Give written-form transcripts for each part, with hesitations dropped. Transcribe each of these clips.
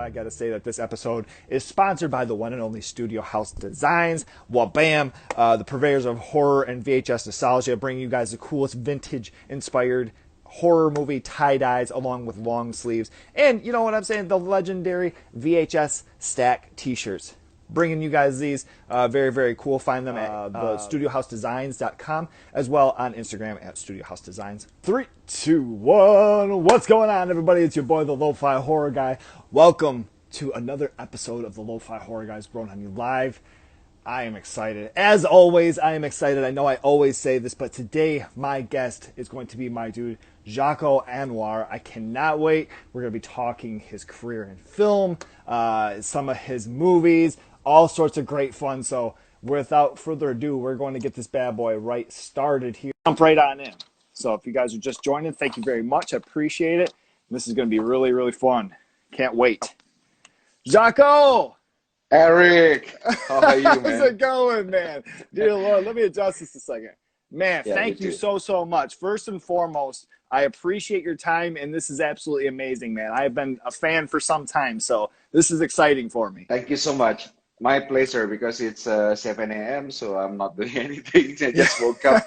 I gotta say that this episode is sponsored by the one and only Studio House Designs. Well, bam, the purveyors of horror and VHS nostalgia, bringing you guys the coolest vintage-inspired horror movie tie-dyes along with long sleeves. And you know what I'm saying? The legendary VHS stack t-shirts. Bringing you guys these. Very, very cool. Find them at the studiohousedesigns.com as well on Instagram at studiohousedesigns. 3, 2, 1. What's going on, everybody? It's your boy, the Lo-Fi Horror Guy. Welcome to another episode of the Lo-Fi Horror Guys Grown on You Live. I am excited. As always, I am excited. I know I always say this, but today my guest is going to be my dude, Joko Anwar. I cannot wait. We're going to be talking his career in film, some of his movies, all sorts of great fun. So without further ado, we're going to get this bad boy right started here. Jump right on in. So if you guys are just joining, thank you very much. I appreciate it. This is going to be really, really fun. Can't wait. Joko! Eric, how are you, man? How's it going, man? Dear Lord, let me adjust this a second. Man, thank you so much. First and foremost, I appreciate your time, and this is absolutely amazing, man. I've been a fan for some time, so this is exciting for me. Thank you so much. My pleasure, because it's 7 a.m., so I'm not doing anything. I just woke up.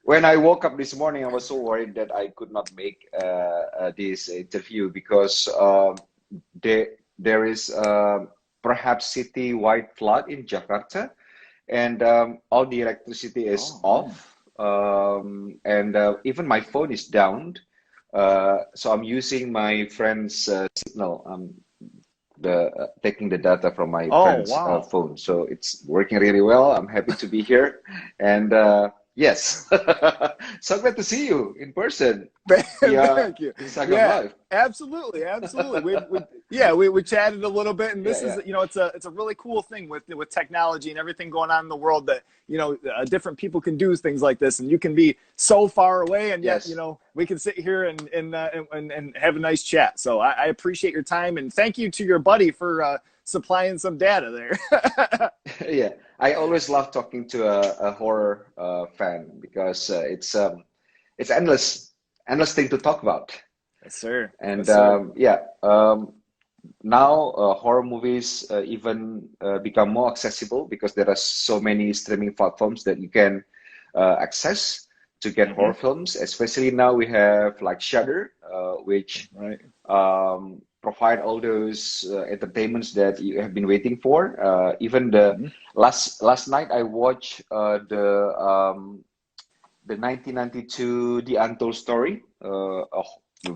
When I woke up this morning, I was so worried that I could not make this interview because there is perhaps city-wide flood in Jakarta, and all the electricity is off, and even my phone is down. So I'm using my friend's signal. Taking the data from my friend's phone, so it's working really well. I'm happy to be here, and yes, so glad to see you in person. Thank you. Live. Absolutely. We chatted a little bit, and this is, you know, it's a really cool thing with technology and everything going on in the world that, you know, different people can do things like this, and you can be so far away, and yet, you know, we can sit here and have a nice chat. So I appreciate your time, and thank you to your buddy for supplying some data there. Yeah, I always love talking to a horror fan because it's endless thing to talk about. Yes, sir. And yes, sir. Now horror movies even become more accessible because there are so many streaming platforms that you can access to get horror films. Especially now we have like Shudder, which provide all those entertainments that you have been waiting for. Even the last night I watched the 1992 The Untold Story, a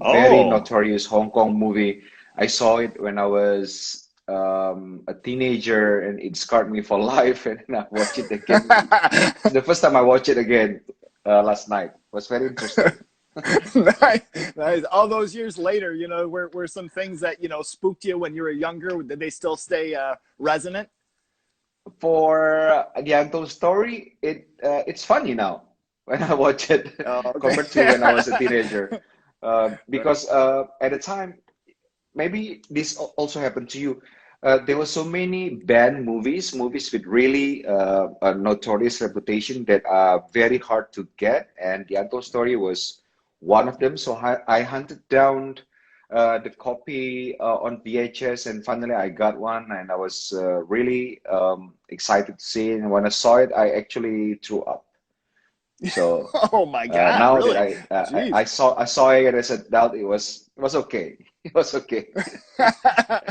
very notorious Hong Kong movie. I saw it when I was a teenager, and it scarred me for life. And I watched it again. The first time I watched it again last night. It was very interesting. Nice. All those years later, you know, were some things that, you know, spooked you when you were younger? Did they still stay resonant? For The Untold Story, it's funny now when I watch it compared to when I was a teenager. Because at the time, maybe this also happened to you. There were so many banned movies with really a notorious reputation that are very hard to get, and The Untold Story was one of them. So I hunted down the copy on VHS, and finally I got one, and I was really excited to see it. And when I saw it, I actually threw up. So oh my God! Now really? that I saw it as an adult, it was okay. It was okay.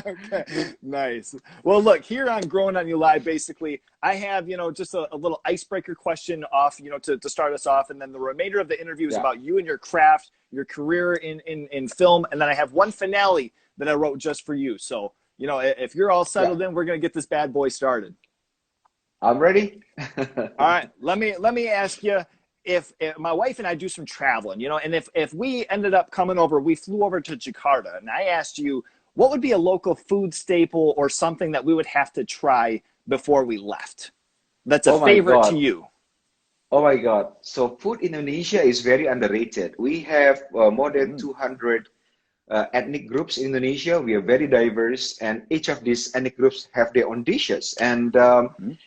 Okay, nice. Well, look, here on Growing on You Live, basically, I have, you know, just a little icebreaker question off, you know, to start us off, and then the remainder of the interview is about you and your craft, your career in film, and then I have one finale that I wrote just for you. So, you know, if you're all settled in, we're gonna get this bad boy started. I'm ready. All right, let me ask you. If my wife and I do some traveling, you know, and if we ended up coming over, we flew over to Jakarta, and I asked you, what would be a local food staple or something that we would have to try before we left? That's a favorite to you. Oh my God. So food in Indonesia is very underrated. We have more than 200 ethnic groups in Indonesia. We are very diverse, and each of these ethnic groups have their own dishes. And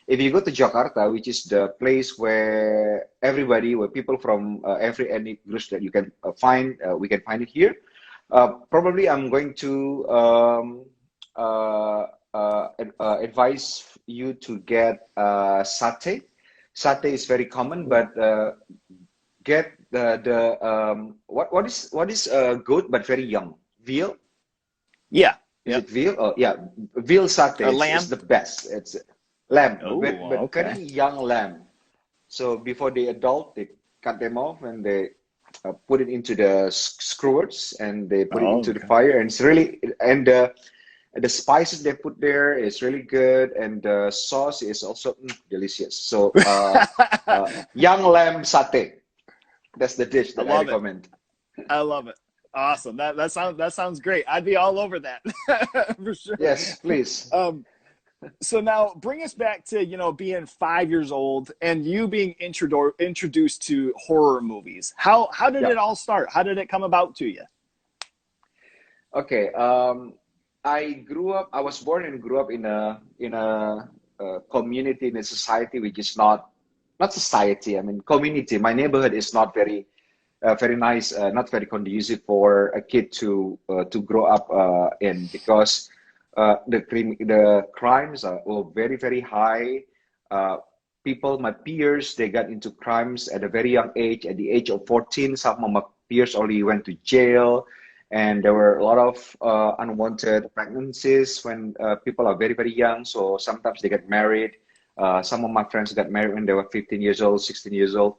if you go to Jakarta, which is the place where people from every ethnic groups that you can find, we can find it here. Probably I'm going to advise you to get satay. Satay is very common, but get what is goat but very young? Veal? Yeah. Is Yep. it veal? Oh yeah, veal satay. A It's lamb. the best. It's lamb, Oh, but very okay. young lamb. So before they adult, they cut them off and they put it into the skewers and they put it Oh, into the okay. fire. And it's really the spices they put there is really good, and the sauce is also delicious. So young lamb satay. That's the dish I that I love it. recommend. I love it. Awesome. That sounds great. I'd be all over that for sure. Yes, please. Um, so now bring us back to being 5 years old and you being introduced to horror movies. How did Yeah. it all start? How did it come about to you? Okay. I was born and grew up in a community, in a society which is not society. I mean, community. My neighborhood is not very nice, not very conducive for a kid to grow up in, because the crimes are very very high. Uh, my peers, they got into crimes at a very young age. At the age of 14, some of my peers only went to jail, and there were a lot of unwanted pregnancies when people are very very young. So sometimes they get married. Some of my friends got married when they were 15 years old, 16 years old.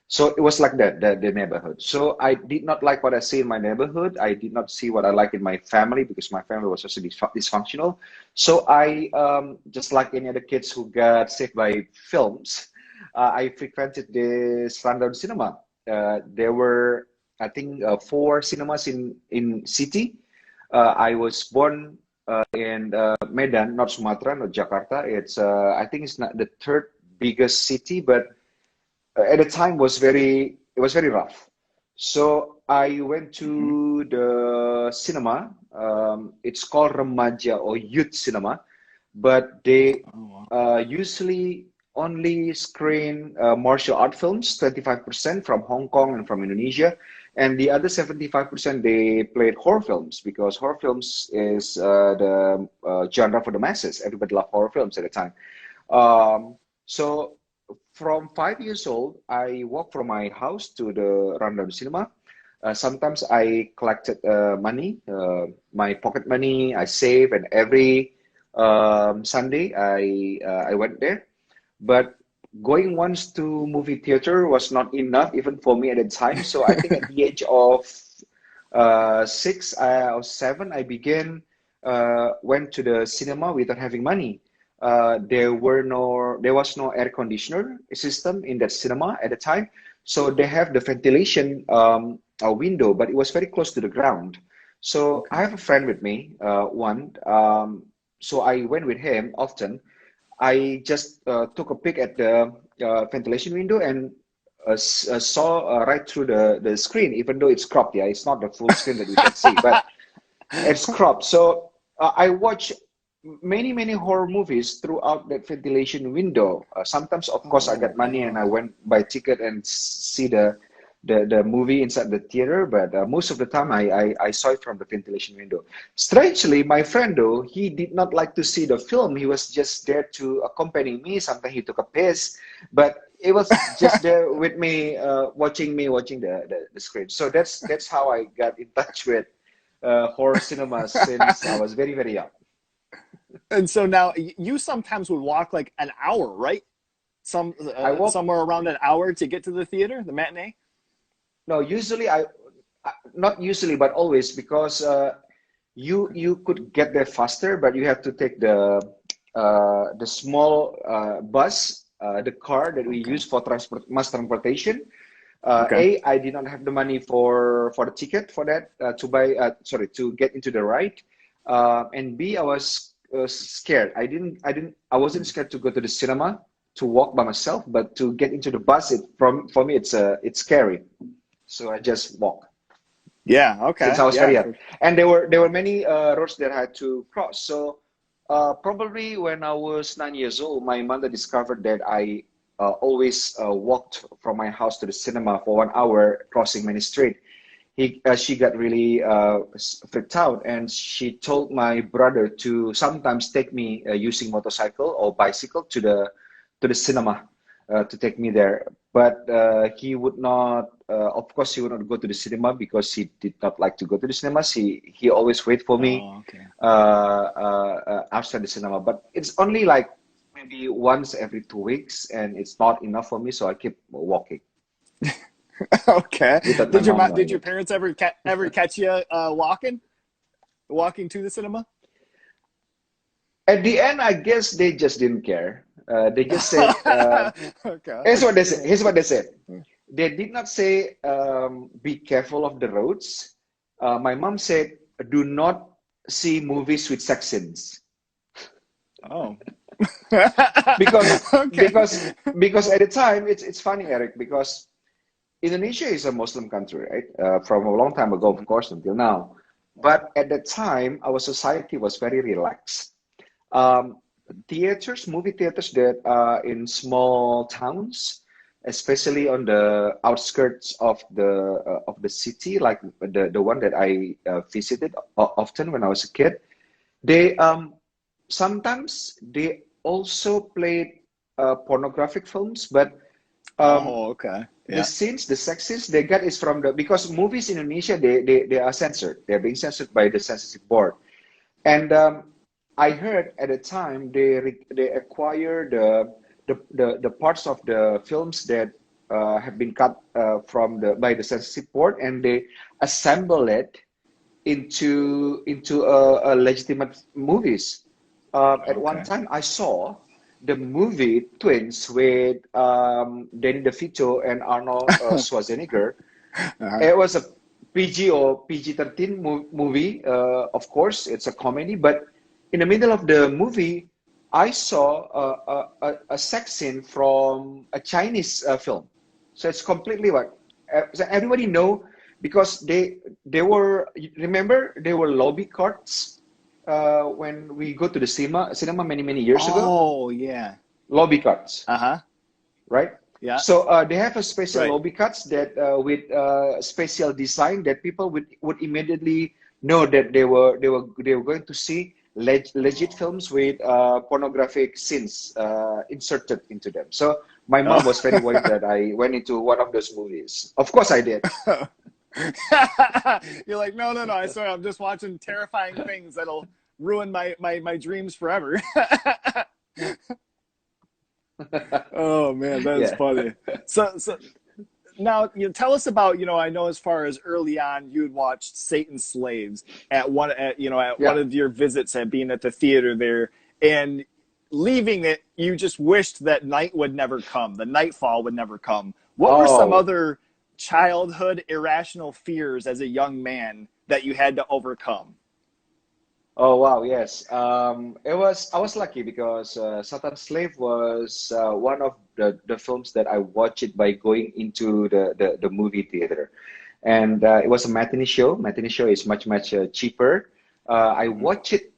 So it was like that, the neighborhood. So I did not like what I see in my neighborhood. I did not see what I like in my family, because my family was also dysfunctional. So I, just like any other kids who got saved by films, I frequented this rundown cinema. There were, I think, four cinemas in city. I was born in Medan, not Sumatra, not Jakarta. It's I think it's not the third biggest city, but at the time it was very rough. So I went Hmm. to the cinema. It's called Remaja or Youth Cinema, but they Oh, usually only screen martial art films, 25% from Hong Kong and from Indonesia, and the other 75% they played horror films, because horror films is the genre for the masses. Everybody loved horror films at the time. So from 5 years old, I walked from my house to the rundown cinema. Sometimes I collected money, my pocket money. I save, and every Sunday I went there. But going once to movie theater was not enough even for me at the time. So I think at the age of 6 or 7, I began went to the cinema without having money. There was no air conditioner system in that cinema at the time, so they have the ventilation a window, but it was very close to the ground. So I okay. have a friend with me, so I went with him often. I just took a peek at the ventilation window and saw right through the screen, even though it's cropped. Yeah, it's not the full screen that we can see, but it's cropped. So I watch many horror movies throughout that ventilation window. Sometimes, of course, I Oh, got money and I wow. went buy ticket and see the movie inside the theater. But most of the time, I saw it from the ventilation window. Strangely, my friend though, he did not like to see the film. He was just there to accompany me. Sometimes he took a piss, but it was just there with me, watching the screen. So that's how I got in touch with horror cinemas since I was very very young. And so now you sometimes would walk like an hour, right? I walk Somewhere around an hour to get to the theater, the matinee. No, usually not usually, but always, because you could get there faster, but you have to take the small bus, the car that we Okay. use for mass transportation. Okay. I did not have the money for the ticket for that to buy. Sorry, to get into the ride. And B, I was scared. I wasn't scared to go to the cinema to walk by myself, but to get into the bus, for me it's scary. So I just walk Yeah. since Okay. I was Yeah. very young. And there were many roads that I had to cross. So probably when I was 9 years old, my mother discovered that I always walked from my house to the cinema for 1 hour, crossing many street. she got really freaked out, and she told my brother to sometimes take me using motorcycle or bicycle to the cinema to take me there. But he would not. Of course, he would not go to the cinema because he did not like to go to the cinemas. He always wait for me Oh, okay. outside the cinema. But it's only like maybe once every 2 weeks, and it's not enough for me. So I keep walking Okay. without my mom Did knowing your it. parents ever catch you walking to the cinema? At the end, I guess they just didn't care. They just said, Okay. here's what they said. Here's what they said. They did not say, be careful of the roads. My mom said, do not see movies with sex scenes. Oh. Because, Okay. because, because at the time, it's funny, Eric, because Indonesia is a Muslim country, right? From a long time ago, of course, until now. But at that time, our society was very relaxed. Um, movie theaters that are in small towns, especially on the outskirts of the city, like the one that I visited often when I was a kid. They sometimes they also played pornographic films, but um, Oh, okay. the Yeah. scenes, the sex scenes they got is from the because movies in Indonesia they are censored. They're being censored by the censorship board. And I heard at the time they acquire the parts of the films that have been cut from the by the censorship board, and they assemble it into a legitimate movies. At one Okay. time, I saw the movie Twins with Danny DeVito and Arnold Schwarzenegger. Uh-huh. It was a PG or PG-13 movie. Of course, it's a comedy, but in the middle of the movie, I saw a sex scene from a Chinese film. So it's completely what so everybody know because they were remember they were lobby cards when we go to the cinema many years ago. Oh, yeah. Lobby cards, Uh-huh. right? Yeah. So they have a special Right. lobby cuts that with special design that people would immediately know that they were going to see legit films with pornographic scenes inserted into them. So my mom was very worried that I went into one of those movies. Of course I did. Oh. You're like, no, no, no. I swear, I'm just watching terrifying things that'll ruin my dreams forever. Oh man, that is Yeah, funny. So now tell us about I know as far as early on you had watched Satan's Slaves at one yeah. of your visits at being at the theater there, and leaving it, you just wished that night would never come, the nightfall would never come. What were some Oh, other childhood irrational fears as a young man that you had to overcome? oh wow, yes. It was I was lucky because Satan's Slave was one of the films that I watched it by going into the movie theater, and it was a matinee show. Matinee show is much cheaper. I Hmm. watched it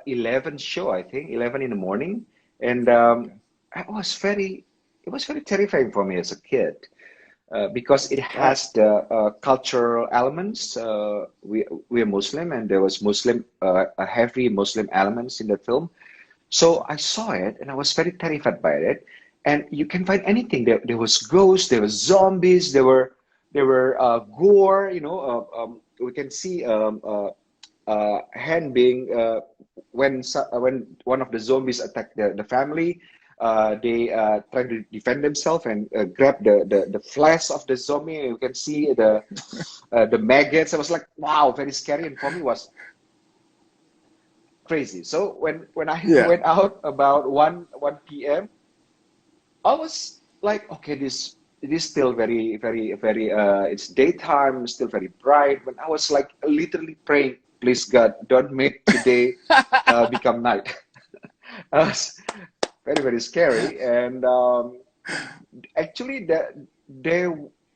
11 show, I think 11 in the morning, and Okay. it was very terrifying for me as a kid because it Right. has the cultural elements. We're Muslim, and there was a heavy Muslim elements in the film. So I saw it, and I was very terrified by it. And you can find anything. There was ghosts, there was zombies, there were gore. We can see hand being when one of the zombies attack the family, they try to defend themselves and grab the flesh of the zombie. You can see the maggots. I was like, wow, very scary, and for me was crazy. So when I Yeah. went out about 1 p.m., I was like, okay, this it is still very it's daytime, still very bright. When I was like literally praying, please God, don't make today become night. I was very scary, and actually there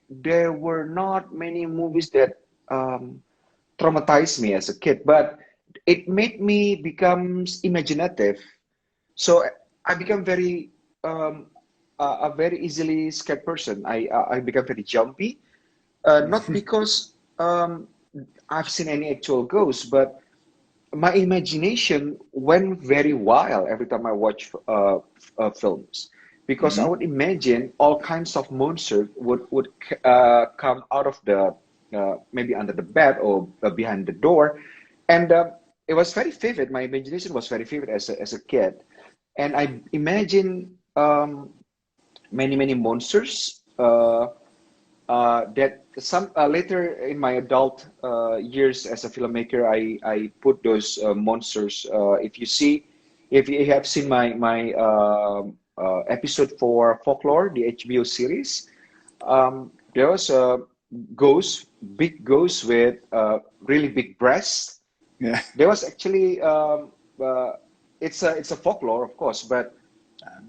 there were not many movies that um, traumatized me as a kid, but it made me become imaginative. So I become um, a very easily scared person. I become very jumpy, not because um, I've seen any actual ghosts, but my imagination went very wild every time I watch films, because I Hmm. would imagine all kinds of monsters would come out of the maybe under the bed or behind the door, and it was very vivid. My imagination was very vivid as a kid, and I imagine many monsters. That some later in my adult years as a filmmaker, I put those monsters. If you have seen my episode for Folklore, the HBO series, there was a ghost, big ghost with really big breasts. Yeah. There was actually it's a folklore, of course, but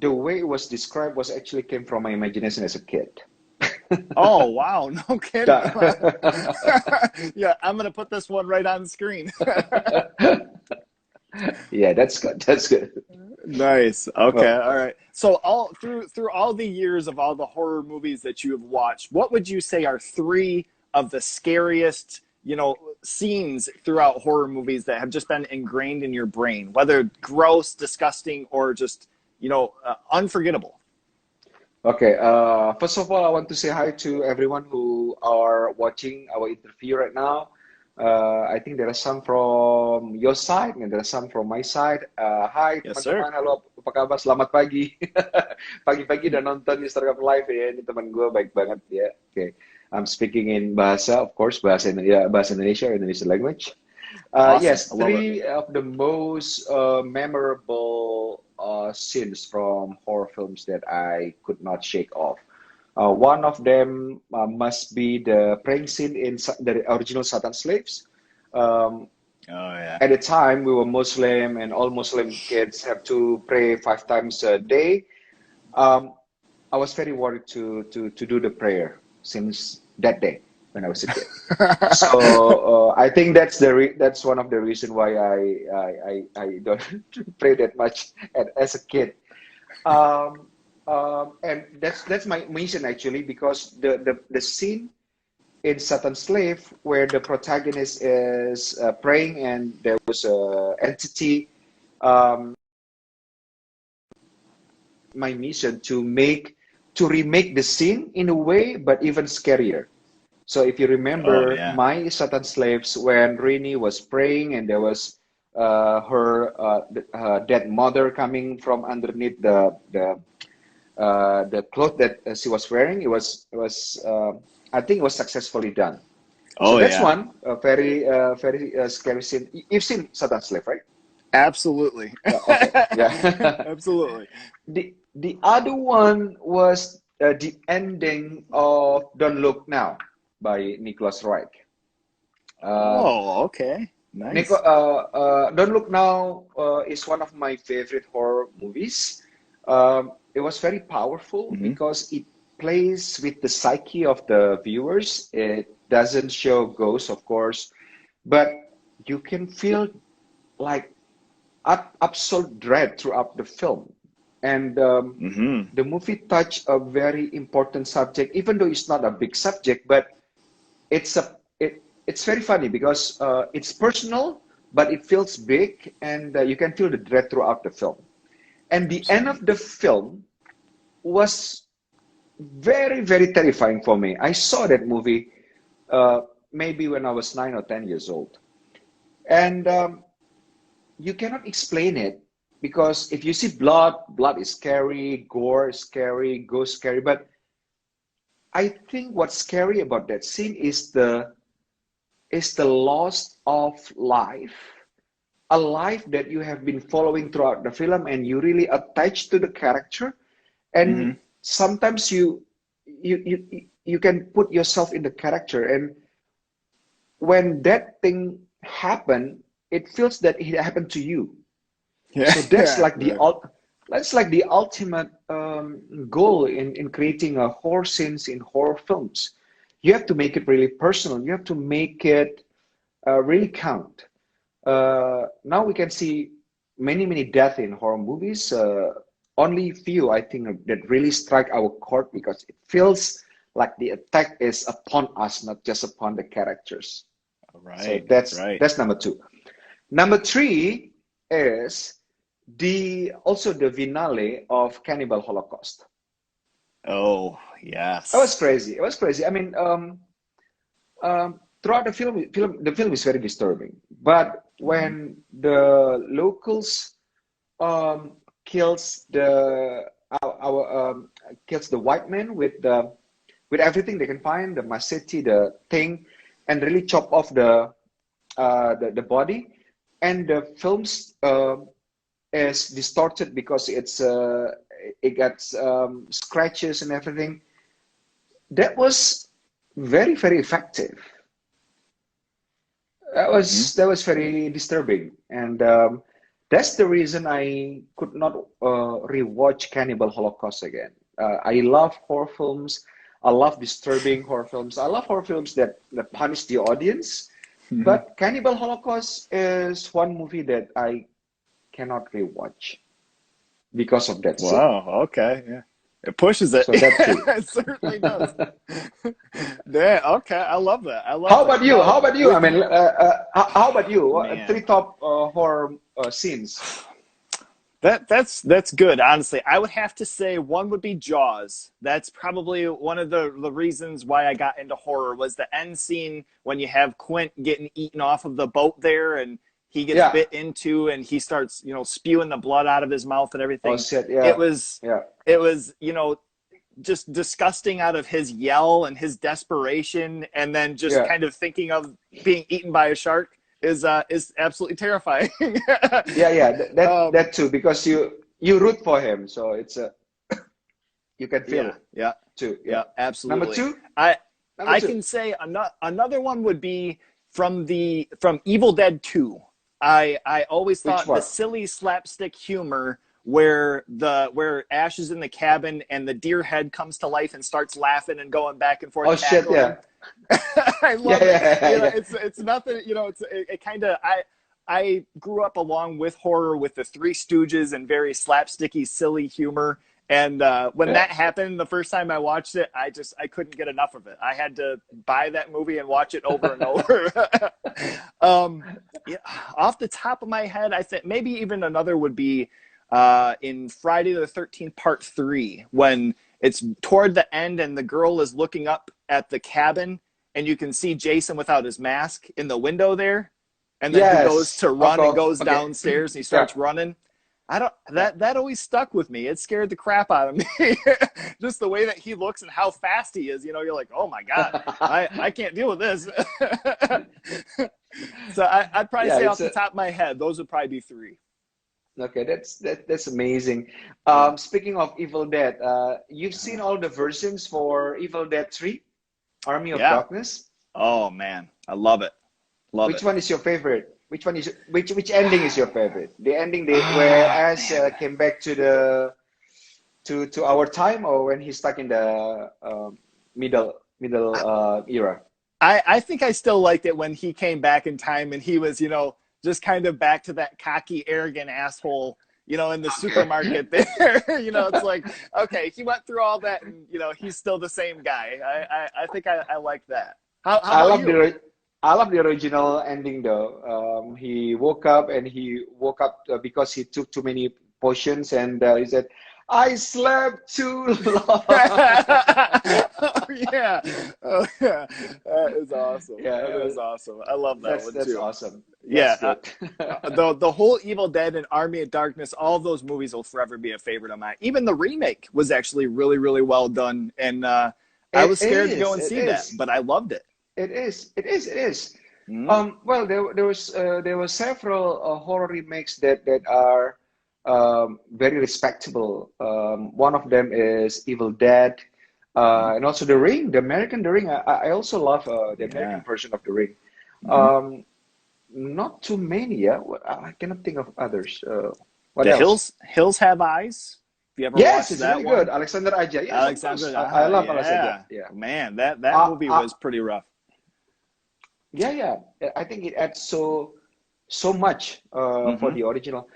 the way it was described was actually came from my imagination as a kid. Oh, wow. No kidding. Yeah, Yeah, I'm gonna put this one right on the screen. yeah, that's good. That's good. Nice. Okay. Well, All right. So all through all the years of all the horror movies that you have watched, what would you say are three of the scariest, scenes throughout horror movies that have just been ingrained in your brain, whether gross, disgusting, or just, unforgettable? okay. First of all, I want to say hi to everyone who are watching our interview right now. I think there are some from your side and there are some from my side. Hi Yes, sir. teman-teman, halo apa kabar? Selamat pagi. Pagi-pagi udah nonton Instagram Live ya. Ini teman gue baik banget ya. Oke, I'm speaking in bahasa, of course, bahasa Indonesia, Indonesian language. Awesome. Yes, I love it. three of the most memorable scenes from horror films that I could not shake off. One of them must be the praying scene in the original Satan Slaves. Um, Oh yeah. at the time, we were Muslim, and all Muslim kids have to pray 5 times a day. Um, I was very worried to do the prayer since that day when I was a kid. So I think that's one of the reason why I don't pray that much as a kid. Um, and that's my mission actually, because the scene in Satan Slave where the protagonist is praying and there was a entity. Um, my mission to remake the scene in a way, but even scarier. So if you Oh remember yeah. my Satan Slaves, when Rini was praying and there was her dead mother coming from underneath the cloth that she was wearing, it was I think it was successfully done. So Oh that's yeah. one very scary scene. You've seen Satan Slave, right? Absolutely. Yeah. Okay. Yeah. Absolutely. The other one was the ending of Don't Look Now by Nicholas Wright. Uh, Oh, okay. Nice. Don't Look Now is one of my favorite horror movies. It was very powerful Hmm. because it plays with the psyche of the viewers. It doesn't show ghosts, of course, but you can feel like absolute dread throughout the film. And Hmm. the movie touched a very important subject, even though it's not a big subject, but it's very funny because it's personal, but it feels big, and you can feel the dread throughout the film. And the end of the film was very terrifying for me. I saw that movie uh, maybe when I was 9 or 10 years old, and you cannot explain it, because if you see blood is scary, gore is scary, ghost scary. But I think what's scary about that scene is the loss of life, a life that you have been following throughout the film, and you really attach to the character, and Hmm. sometimes you can put yourself in the character, and when that thing happened, it feels that it happened to you. Yeah. So that's Yeah. like Right. the ultimate goal in creating a horror scenes in horror films. You have to make it really personal. You have to make it really count. Now we can see many deaths in horror movies. Only few, I think, that really strike our chord, because it feels like the attack is upon us, not just upon the characters. Right. So right. that's number two. Number three is also the finale of Cannibal Holocaust. Oh, yes. It was crazy. It was crazy. I mean, throughout the film is very disturbing. But when the locals kills kills the white man with everything they can find, the machete, the thing, and really chop off the body, and the films is distorted because it gets scratches and everything. That was very, very effective. That was very disturbing, and that's the reason I could not rewatch Cannibal Holocaust again. I love horror films. I love disturbing horror films. I love horror films that punish the audience. But Cannibal Holocaust is one movie that I cannot rewatch because of that scene. Wow. Okay. Yeah. It pushes it. So that too. It certainly does. Yeah. Okay. I love that. I love How that. about you? How about you? I mean, how about you? Man. 3 top horror scenes. That's good. Honestly, I would have to say one would be Jaws. That's probably one of the reasons why I got into horror was the end scene when you have Quint getting eaten off of the boat there, and he gets bit into, and he starts spewing the blood out of his mouth and everything. Oh shit! Yeah. It was just disgusting out of his yell and his desperation, and then just kind of thinking of being eaten by a shark is absolutely terrifying. That too, because you root for him, so it's you can feel it. Yeah, too. Yeah, absolutely. Number two, I can say another one would be from Evil Dead 2. I always thought the silly slapstick humor where Ash is in the cabin and the deer head comes to life and starts laughing and going back and forth. Oh shit! Yeah. I love it. It's nothing. It kind of I grew up along with horror with the Three Stooges and very slapsticky, silly humor. And when that happened the first time I watched it, I couldn't get enough of it. I had to buy that movie and watch it over and over. Off the top of my head, I think maybe even another would be in Friday the 13th Part 3, when it's toward the end and the girl is looking up at the cabin and you can see Jason without his mask in the window there. And then he goes to run and goes downstairs and he starts running. That always stuck with me. It scared the crap out of me. Just the way that he looks and how fast he is, you're like, oh my God, I can't deal with this. So I'd probably say off the top of my head, those would probably be 3. Okay, that's amazing. Speaking of Evil Dead, you've seen all the versions for Evil Dead 3, Army of Darkness? Oh man, I love it. Which one is your favorite? Which ending is your favorite? The ending where Ash came back to our time, or when he's stuck in the middle era? I think I still liked it when he came back in time and he was, just kind of back to that cocky, arrogant asshole, in the supermarket there. It's like, okay, he went through all that and, he's still the same guy. I think I like that. How about you? I love the original ending though. He woke up because he took too many potions, and he said, "I slept too long." Oh yeah, that is awesome. Yeah, that is awesome. I love that one too. That's awesome. The whole Evil Dead and Army of Darkness, all of those movies will forever be a favorite of mine. Even the remake was actually really, really well done, and I was scared to go and see that, but I loved it. It is. Well, there were several horror remakes that are very respectable. One of them is Evil Dead, and also The Ring, the American The Ring. I also love the American version of The Ring. Not too many. I cannot think of others. What else? Hills Have Eyes. You ever yes, watched it's that really one? good. Alexander Aja. Yes, Alexander Aja. I love Alexander. Yeah. Man, that movie was pretty rough. Yeah. I think it adds so much for the original.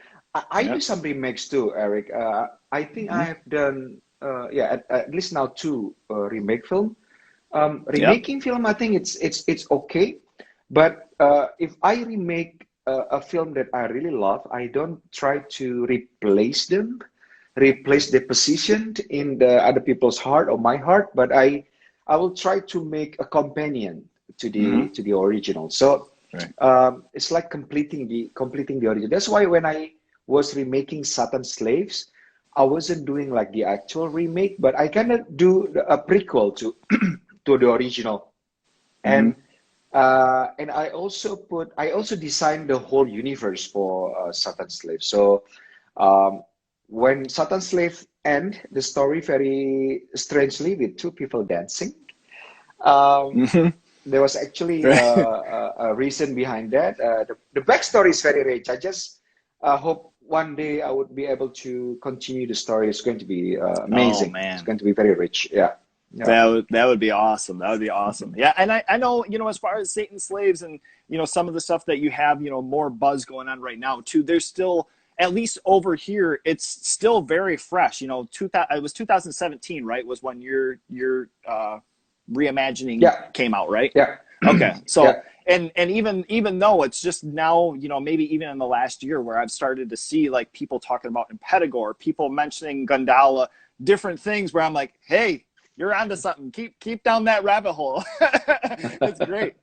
I do some remakes too, Eric. I think I have done at least now 2 remake film. Yep. Remaking film, I think it's okay, but if I remake a film that I really love, I don't try to replace the position in the other people's heart or my heart, but I will try to make a companion Hmm. to the original. So Right. it's like completing the original. That's why when I was remaking Satan's Slaves, I wasn't doing like the actual remake, but I kind of do a prequel to to the original. Hmm. And I also designed the whole universe for Satan's Slave. So um, when Satan's Slave end the story very strangely with two people dancing, um, Hmm. there was actually Right. a reason behind that. The backstory is very rich. I just hope one day I would be able to continue the story. It's going to be Oh amazing. It's man. going to be very rich. Yeah, yeah, That would be awesome. That would be awesome. Yeah, and I know, as far as Satan's Slaves and some of the stuff that you have, more buzz going on right now too. There's still, at least over here, it's still very fresh. 2000, it was 2017, right? Was when your reimagining yeah, came out, right? yeah, Okay, so yeah. and even though it's just now, maybe even in the last year where I've started to see like people talking about Impetigore, people mentioning Gundala, different things where I'm like, hey, you're onto something. Keep down that rabbit hole. It's great.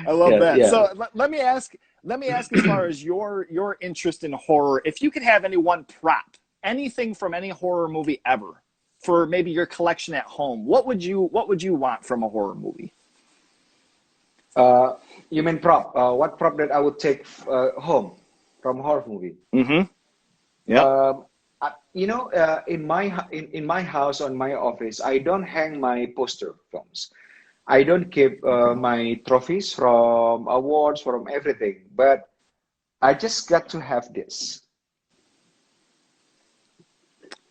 I love Yeah, that. yeah. So let me ask as far as your interest in horror, if you could have any one prop, anything from any horror movie ever, for maybe your collection at home, what would you want from a horror movie? Uh, you mean prop? What prop that I would take home from horror movie? Mm-hmm. Yep. Um, in my house, on my office, I don't hang my poster films. I don't keep Okay. my trophies from awards, from everything. But I just got to have this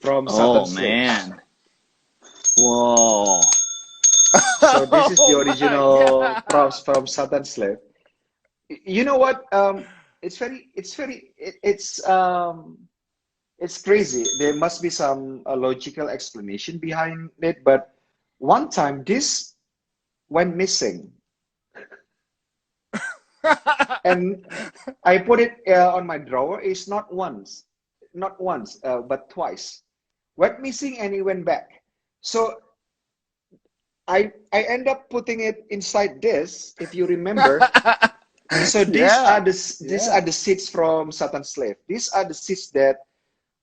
from Oh Satan's Slaves. man. Whoa. So this is the Oh my original props god. from Satan's Slave. You know what? It's crazy. There must be some logical explanation behind it. But one time this went missing, and I put it on my drawer. It's not once, but twice. Went missing and it went back. So I end up putting it inside this. If you remember, so Yeah. these Yeah. are the seeds from Satan's Slave. These are the seeds that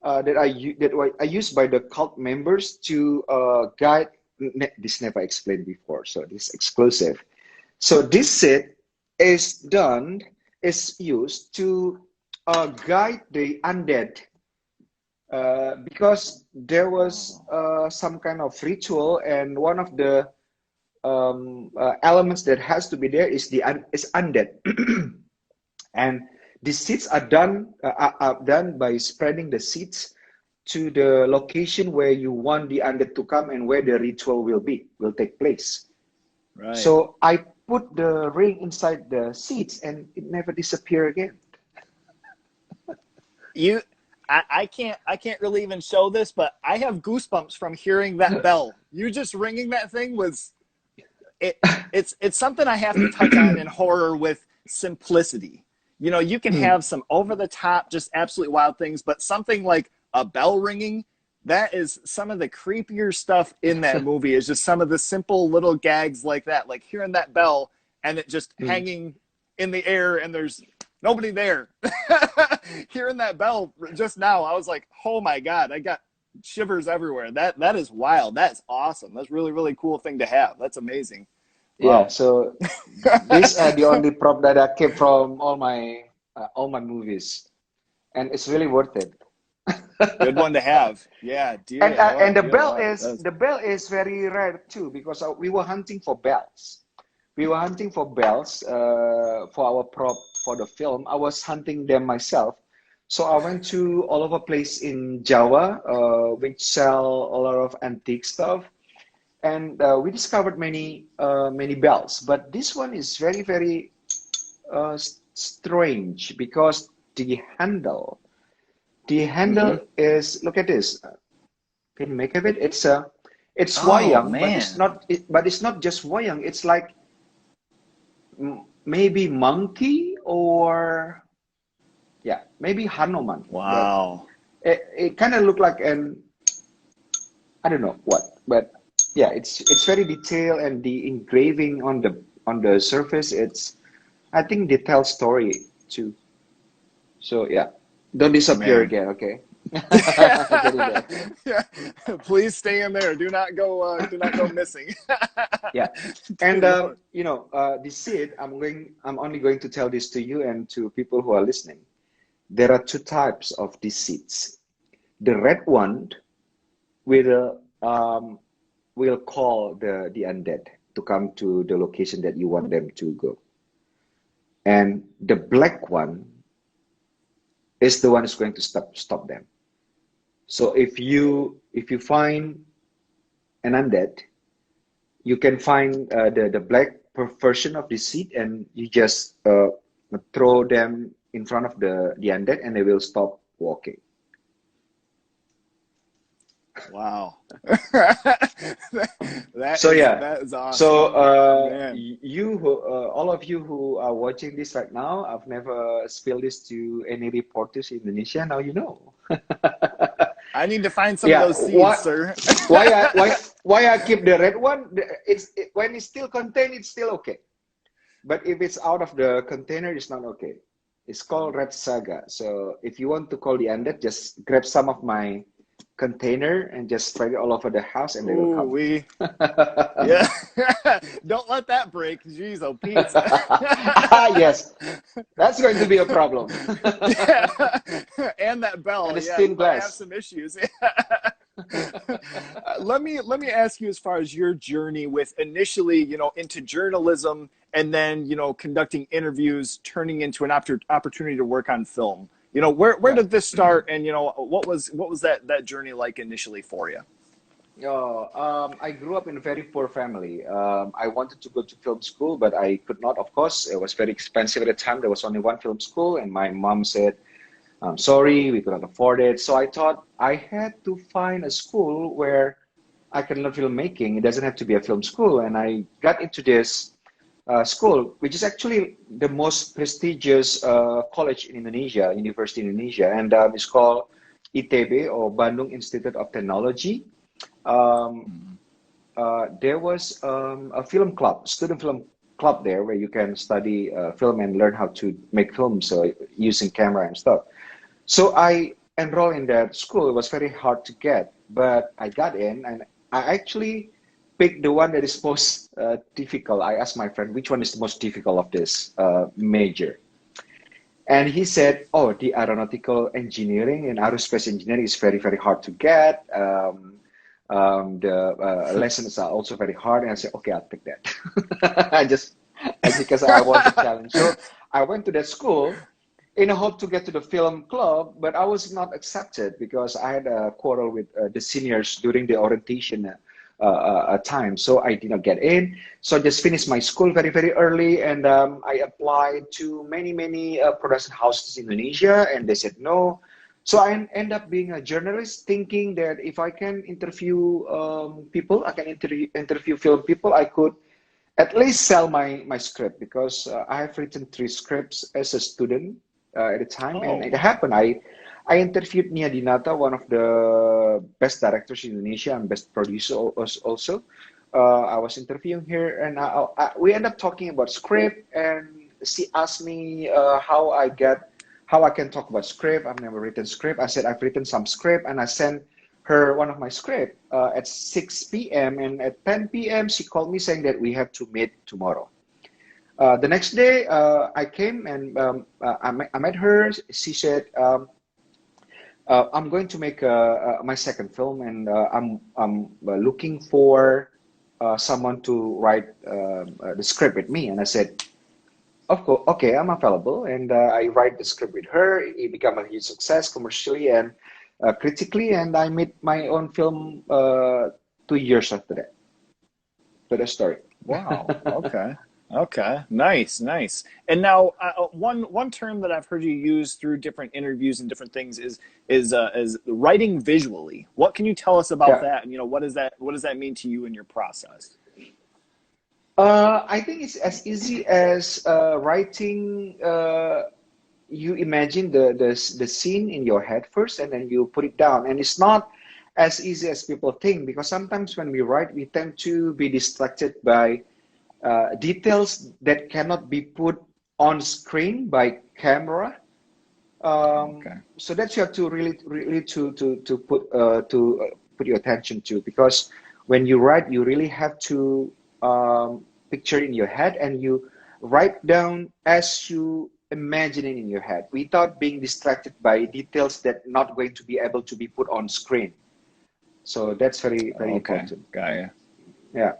I used by the cult members to guide. This never explained before, so this is exclusive. So this seed is used to guide the undead because there was Oh. some kind of ritual, and one of the elements that has to be there is undead. And the seeds are done by spreading the seeds to the location where you want the undead to come and where the ritual will take place. Right. So I put the ring inside the seeds and it never disappeared again. You I can't really even show this, but I have goosebumps from hearing that bell. You just ringing that thing was it it's something I have to touch on in horror with simplicity. You can have some over the top, just absolutely wild things, but something like a bell ringing, that is some of the creepier stuff in that movie, is just some of the simple little gags like that, like hearing that bell and it just hanging in the air and there's nobody there. Hearing that bell just now, I was like, oh my God, I got shivers everywhere. That is wild. That's awesome. That's really, really cool thing to have. That's amazing. Yeah, Wow. so these are the only prop that I kept from all my movies, and it's really worth it. Good one to have. Yeah, dear And Lord, dear Lord. That's the bell is very rare too because we were hunting for bells. We were hunting for bells for our prop for the film. I was hunting them myself. So I went to all over place in Java, which sell a lot of antique stuff, and we discovered many bells. But this one is very strange because the handle mm-hmm. is, look at this. Can you make of it? It's Oh wayang, but man. it's not just wayang. It's like maybe monkey or yeah, maybe Hanuman. But Wow. it kind of looked like an I don't know what, but yeah, it's very detailed and the engraving on the surface. It's I think they tell story too. So yeah, don't disappear Man. again, okay? Getting there. Yeah. Please stay in there. Do not go missing. Yeah, Dear and Lord. you know, the seed. I'm only going to tell this to you and to people who are listening. There are two types of these seeds. The red one will call the undead to come to the location that you want them to go, and the black one is the one who's going to stop them. So if you find an undead, you can find the black version of the seed, and you just throw them in front of the undead, and they will stop walking. Wow. So yeah, that is so awesome. Man. all of you who are watching this right now, I've never spilled this to any reporters in Indonesia. Now you know. I need to find some of Yeah, those seeds, sir. why I keep the red one? When it's still contained, it's still okay. But if it's out of the container, it's not okay. It's called red saga. So if you want to call the undead, just grab some of my container and just spread it all over the house, and they will Ooh, come. yeah. Don't let that break. Jeez, oh Pete. Yes, that's going to be a problem. Yeah. And that bell. And the Yeah, you stained might have glass. some issues. Let me ask you, as far as your journey with initially, into journalism, and then, conducting interviews, turning into an opportunity to work on film. Where Yeah. did this start, and what was that journey like initially for you? I grew up in a very poor family. I wanted to go to film school, but I could not, of course. It was very expensive at the time. There was only one film school, and my mom said, I'm sorry, we could not afford it. So I thought I had to find a school where I can learn filmmaking. It doesn't have to be a film school. And I got into this school, which is actually the most prestigious college in Indonesia, university in Indonesia. And it's called ITB, or Bandung Institute of Technology. Um, there was a film club, student film club there, where you can study film and learn how to make films using camera and stuff. So I enrolled in that school. It was very hard to get, but I got in, and I actually picked the one that is most difficult. I asked my friend, which one is the most difficult of this major? And he said, oh, the aeronautical engineering and aerospace engineering is very, very hard to get. The lessons are also very hard. And I said, okay, I'll take that. Because I want the challenge. So I went to that school in a hope to get to the film club, but I was not accepted because I had a quarrel with the seniors during the orientation time. So I did not get in. So I just finished my school very, very early, and I applied to many, many production houses in Indonesia, and they said no. So I end up being a journalist, thinking that if I can interview people, I can interview film people, I could at least sell my script, because I have written 3 scripts as a student at the time, and it Oh, happened. I interviewed Nia Dinata, one of the best directors in Indonesia and best producer also. I was interviewing her, and we ended up talking about script, and she asked me how I can talk about script. I've never written script. I said I've written some script, and I sent her one of my script at 6 p.m. And at 10 p.m. she called me saying that we have to meet tomorrow. The next day, I came, and I met her. She said, I'm going to make my second film, and I'm looking for someone to write the script with me. And I said, of course, okay, I'm available. And I write the script with her. It became a huge success commercially and critically. And I made my own film 2 years after that. So that's the story. wow. Okay. Okay, nice, nice. And now, one term that I've heard you use through different interviews and different things is writing visually. What can you tell us about Yeah. that? And what does that mean to you in your process? I think it's as easy as writing. You imagine the scene in your head first, and then you put it down. And it's not as easy as people think, because sometimes when we write, we tend to be distracted by details that cannot be put on screen by camera. Okay. So that you have to really put your attention to, because when you write, you really have to picture in your head, and you write down as you imagine it in your head, without being distracted by details that not going to be able to be put on screen. So that's very Okay. important. Got you. Yeah.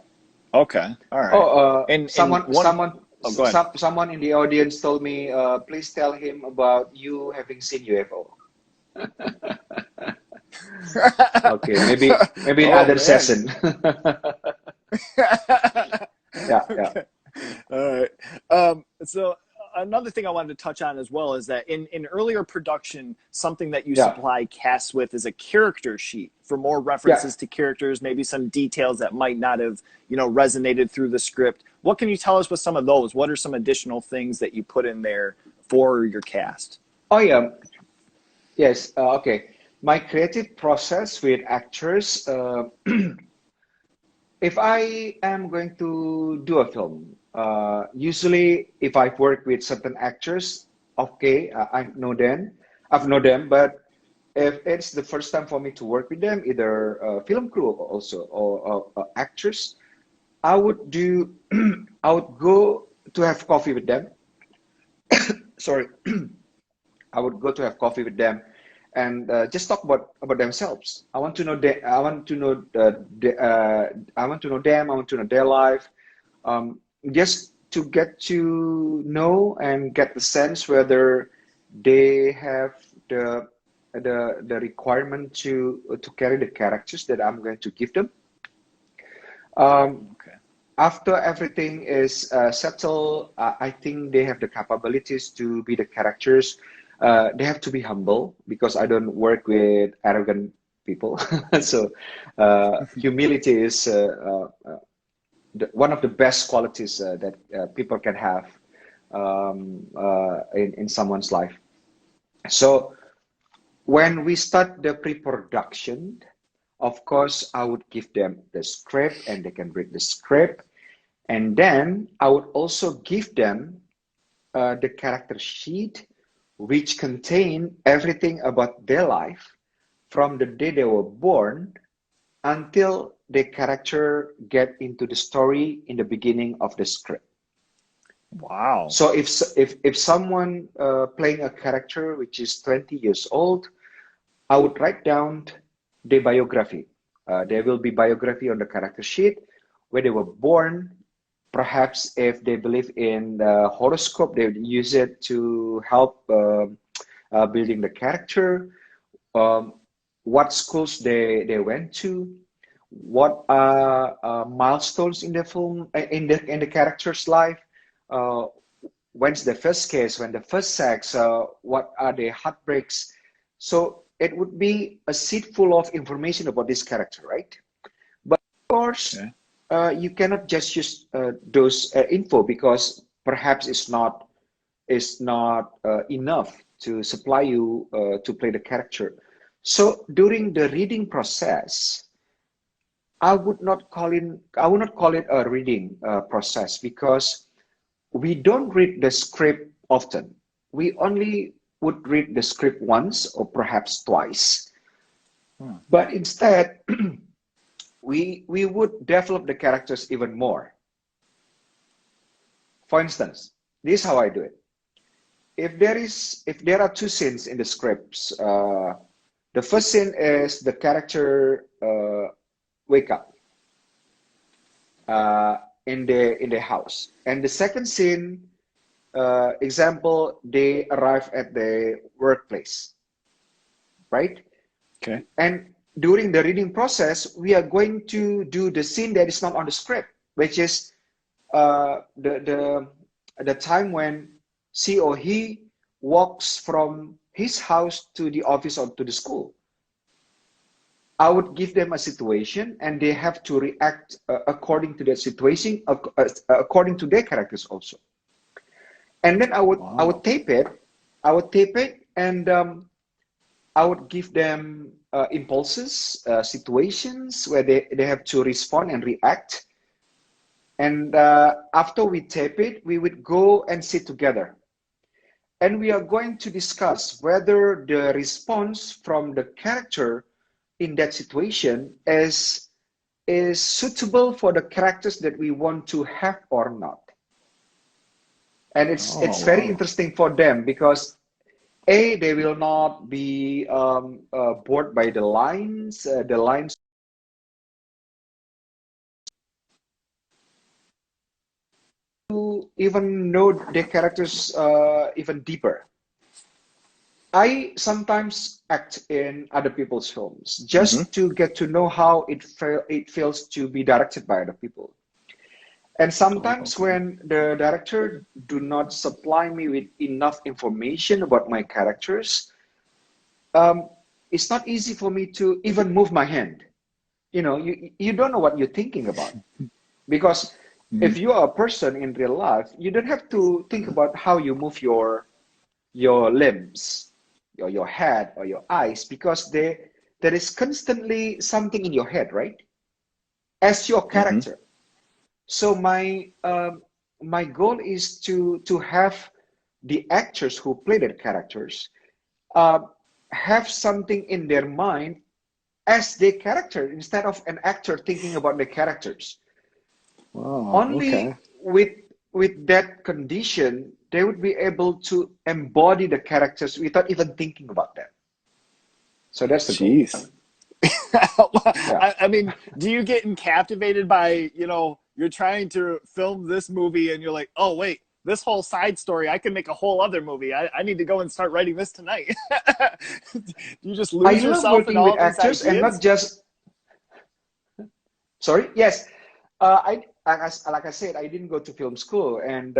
Okay. All Oh, right. And someone, one. someone, Oh, go ahead. someone in the audience told me, please tell him about you having seen UFO. Okay, maybe in Oh other man. session. Yeah, yeah, Okay. All right. So another thing I wanted to touch on as well is that in earlier production, something that you yeah, supply casts with is a character sheet for more yeah. references to characters, maybe some details that might not have, resonated through the script. What can you tell us with some of those? What are some additional things that you put in there for your cast? Oh yeah, yes. Okay. My creative process with actors. If I am going to do a film, usually if I've worked with certain actors, okay, I know them, I've known them, but if it's the first time for me to work with them, either film crew also, or actors, I would do, I would go to have coffee with them. Sorry, I would go to have coffee with them, and just talk about themselves. I want to know I want to know I want to know them. I want to know their life. Just to get to know and get the sense whether they have the the requirement to carry the characters that I'm going to give them. Um, Okay. After everything is settled, I think they have the capabilities to be the characters. They have to be humble, because I don't work with arrogant people. So humility is one of the best qualities that people can have in someone's life. So when we start the pre-production, of course, I would give them the script, and they can read the script. And then I would also give them the character sheet, which contain everything about their life from the day they were born until the character get into the story in the beginning of the script. Wow. So if someone playing a character which is 20 years old, I would write down the biography. There will be biography on the character sheet, where they were born. Perhaps if they believe in the horoscope, they would use it to help building the character. Um, what schools they went to, what are milestones in the film, in the character's life. Uh, when's the first kiss, when the first sex, what are the heartbreaks. So it would be a sheet full of information about this character, right? But of course, Okay. you cannot just use those info, because perhaps it's not enough to supply you to play the character. So during the reading process, I would not call it a reading process, because we don't read the script often. We only would read the script once or perhaps twice. Hmm. But instead, we would develop the characters even more. For instance, this is how I do it. If there are two scenes in the scripts, the first scene is the character wake up in the house, and the second scene, example, they arrive at the workplace, right? Okay. And during the reading process, we are going to do the scene that is not on the script, which is the time when she or he walks from his house to the office or to the school. I would give them a situation and they have to react according to that situation, according to their characters also. And then I would tape it. I would tape it and I would give them impulses, situations where they have to respond and react. And after we tape it, we would go and sit together. And we are going to discuss whether the response from the character in that situation is suitable for the characters that we want to have or not. And it's very interesting for them because they will not be bored by the lines. The lines to even know their characters even deeper. I sometimes act in other people's films just to get to know how it feels to be directed by other people. And sometimes when the director do not supply me with enough information about my characters, it's not easy for me to even move my hand. You know, you don't know what you're thinking about. Because if you are a person in real life, you don't have to think about how you move your limbs, your head or your eyes, because there is constantly something in your head, right? As your character. So my goal is to have the actors who play their characters have something in their mind as their character instead of an actor thinking about the characters. Only with that condition, they would be able to embody the characters without even thinking about them. So that's the goal. I mean, do you get captivated by, you know, you're trying to film this movie and you're like, oh, wait, this whole side story, I can make a whole other movie. I need to go and start writing this tonight. Do you just lose yourself in all these ideas? And not just... Sorry? Yes. Like I said, I didn't go to film school. And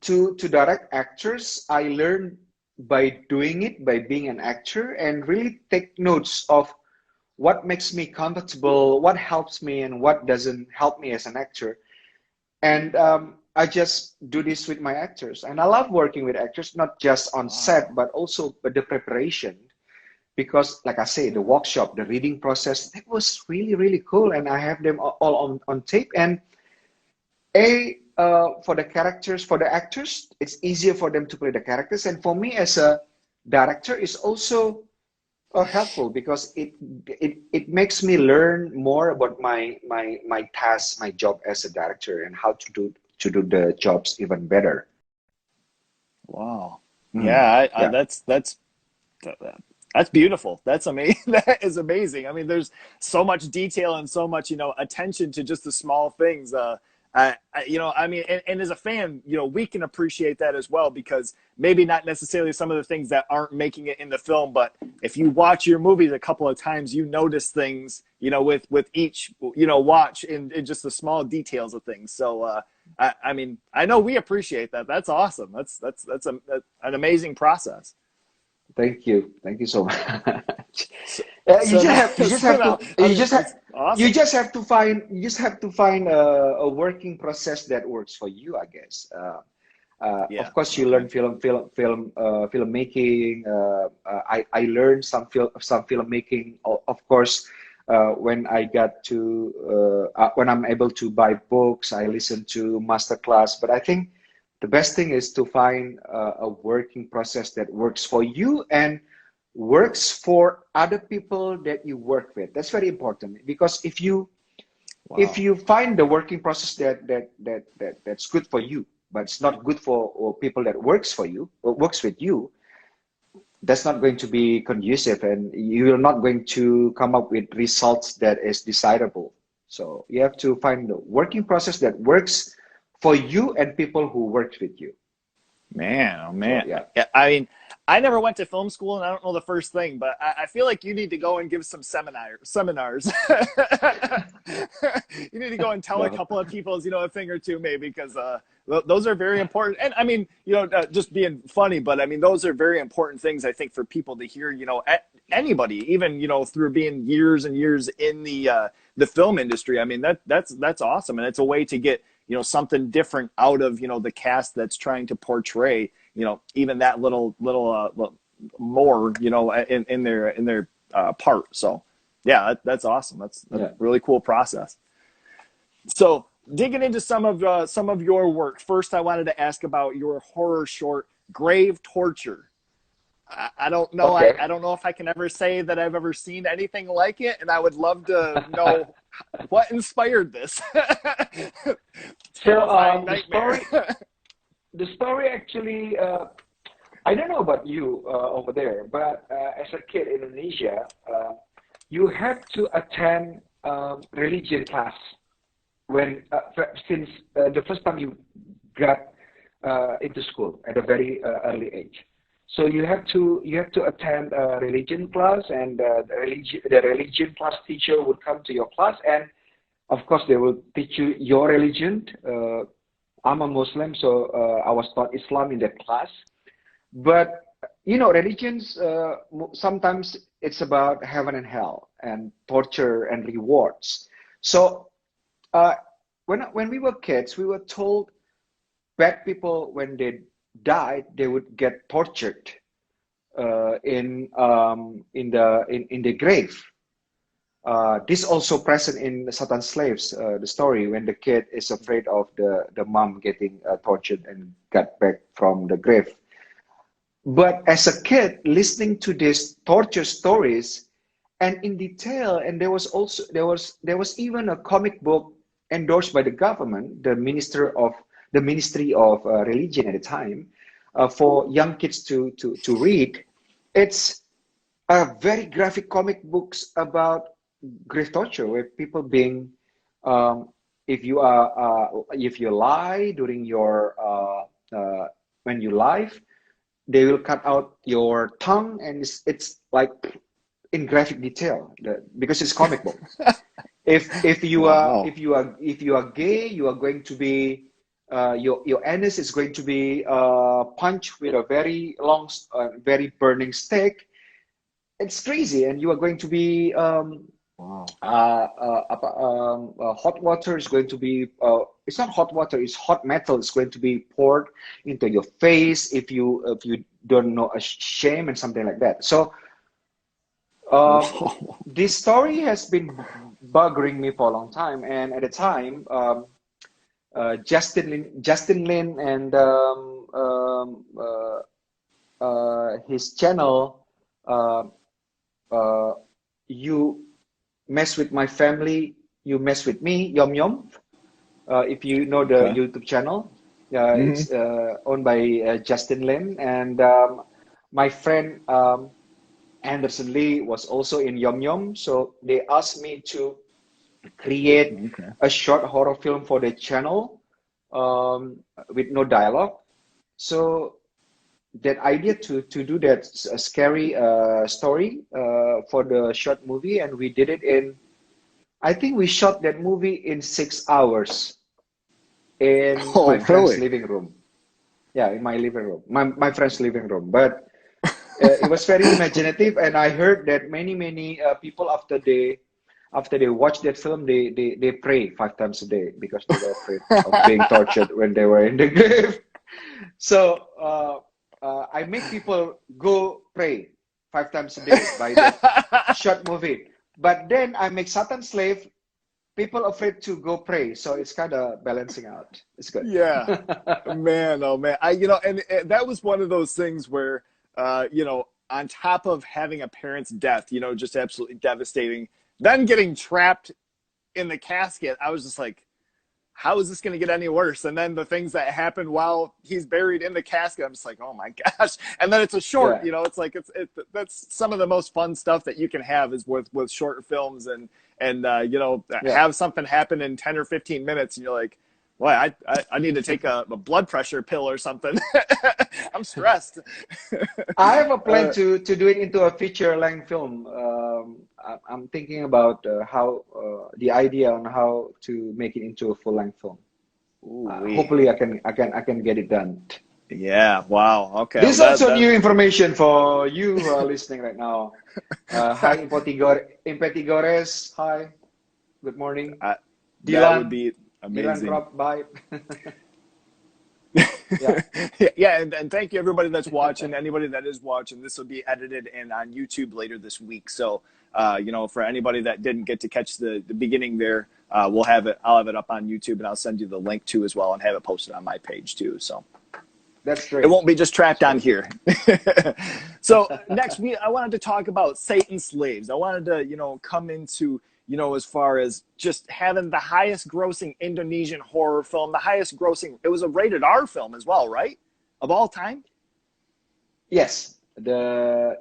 to direct actors, I learned by doing it, by being an actor, and really take notes of what makes me comfortable, what helps me, and what doesn't help me as an actor. And I just do this with my actors. And I love working with actors, not just on set, but also the preparation. Because, like I say, the workshop, the reading process, that was really, really cool. And I have them all on tape. And for the characters, for the actors, it's easier for them to play the characters. And for me as a director, it's also helpful because it makes me learn more about my task, my job as a director, and how to do the jobs even better. Wow. Yeah, that's beautiful. That's amazing. That is amazing. I mean, there's so much detail and so much, you know, attention to just the small things. You know, I mean, and as a fan, you know, we can appreciate that as well, because maybe not necessarily some of the things that aren't making it in the film, but if you watch your movies a couple of times, you notice things, you know, with each, you know, watch in just the small details of things. So, I mean, I know we appreciate that. That's awesome. That's an amazing process. Thank you so much. You just have to find a working process that works for you, I guess. Of course, you learn filmmaking. I learned some filmmaking. Of course, when I'm able to buy books, I listen to masterclass. But I think the best thing is to find a working process that works for you and works for other people that you work with. That's very important, because if you find the working process that's good for you, but it's not good for people that works with you, that's not going to be conducive, and you're not going to come up with results that is desirable. So you have to find the working process that works for you and people who work with you. Man, oh man. So, yeah. I mean, I never went to film school and I don't know the first thing, but I feel like you need to go and give some seminars. You need to go and tell a No. couple of people, a thing or two maybe, because those are very important. And I mean, just being funny, but I mean, those are very important things, I think, for people to hear, anybody, even, through being years and years in the film industry. I mean, that's awesome. And it's a way to get, something different out of, the cast that's trying to portray, even that little more, in their part. So yeah, that's awesome. That's Yeah. a really cool process. So digging into some of your work, first I wanted to ask about your horror short, Grave Torture. I don't know. Okay. I don't know if I can ever say that I've ever seen anything like it, and I would love to know what inspired this. So Terrifying the nightmare. story actually, I don't know about you over there, but as a kid in Indonesia, you had to attend religion class when since the first time you got into school at a very early age. So you have to attend a religion class, and the religion class teacher would come to your class, and of course they will teach you your religion. I'm a Muslim, so I was taught Islam in that class. But religions sometimes it's about heaven and hell and torture and rewards. So when we were kids, we were told bad people, when they died, they would get tortured in the grave. This also present in Satan Slaves, the story when the kid is afraid of the mom getting tortured and got back from the grave. But as a kid, listening to these torture stories and in detail, and there was even a comic book endorsed by the government, the Ministry of Religion at the time, for young kids to read. It's a very graphic comic books about grave torture, where people being, if you lie during your when you live, they will cut out your tongue, and it's like in graphic detail, because it's comic book. If you are Wow. if you are gay, you are going to be your anus is going to be punched with a very long, very burning stick. It's crazy, and you are going to be Wow. hot water is going to be it's not hot water, it's hot metal is going to be poured into your face if you don't know a shame and something like that. So Wow. this story has been bugging me for a long time, and at the time Justin Lin and his channel, you mess with my family, you mess with me, Yum Yum. If you know the Okay. YouTube channel, Hmm. it's owned by Justin Lin, and my friend Anderson Lee was also in Yum Yum. So they asked me to create Okay. a short horror film for the channel with no dialogue. So that idea to do that scary story for the short movie, and we did it in, I think we shot that movie in 6 hours in my Oh, friend's really? living room. Yeah, in my living room, my friend's living room. But it was very imaginative, and I heard that many people after they watched that film, they pray 5 times a day because they were afraid of being tortured when they were in the grave. So I make people go pray 5 times a day by that short movie. But then I make Satan Slave, people afraid to go pray. So it's kind of balancing out. It's good. Yeah, man, oh man. And that was one of those things where, on top of having a parent's death, just absolutely devastating, then getting trapped in the casket, I was just like, how is this going to get any worse? And then the things that happen while he's buried in the casket, I'm just like, oh my gosh. And then it's a short, Yeah, it's like, that's some of the most fun stuff that you can have is with short films and yeah, have something happen in 10 or 15 minutes. And you're like, Boy, I need to take a blood pressure pill or something. I'm stressed. I have a plan uh, to do it into a feature-length film. I'm thinking about how the idea on how to make it into a full-length film. ooh wee. Hopefully, I can get it done. Yeah. Wow. Okay. This Well, is that also that new information for you who are listening right now. Hi, Impetigores. Hi, good morning. I, that would Dylan, be Dylan amazing. Crop, bye. Yeah, Yeah, and thank you everybody that's watching. Anybody that is watching, this will be edited and on YouTube later this week. So, for anybody that didn't get to catch the beginning there, we'll have it. I'll have it up on YouTube, and I'll send you the link too as well, and have it posted on my page too. So that's it great. won't be just That's trapped on great. here. So next, I wanted to talk about Satan's Slaves. I wanted to, come into, as far as just having the highest grossing Indonesian horror film, the highest grossing. It was a rated R film as well, right? Of all time. Yes, the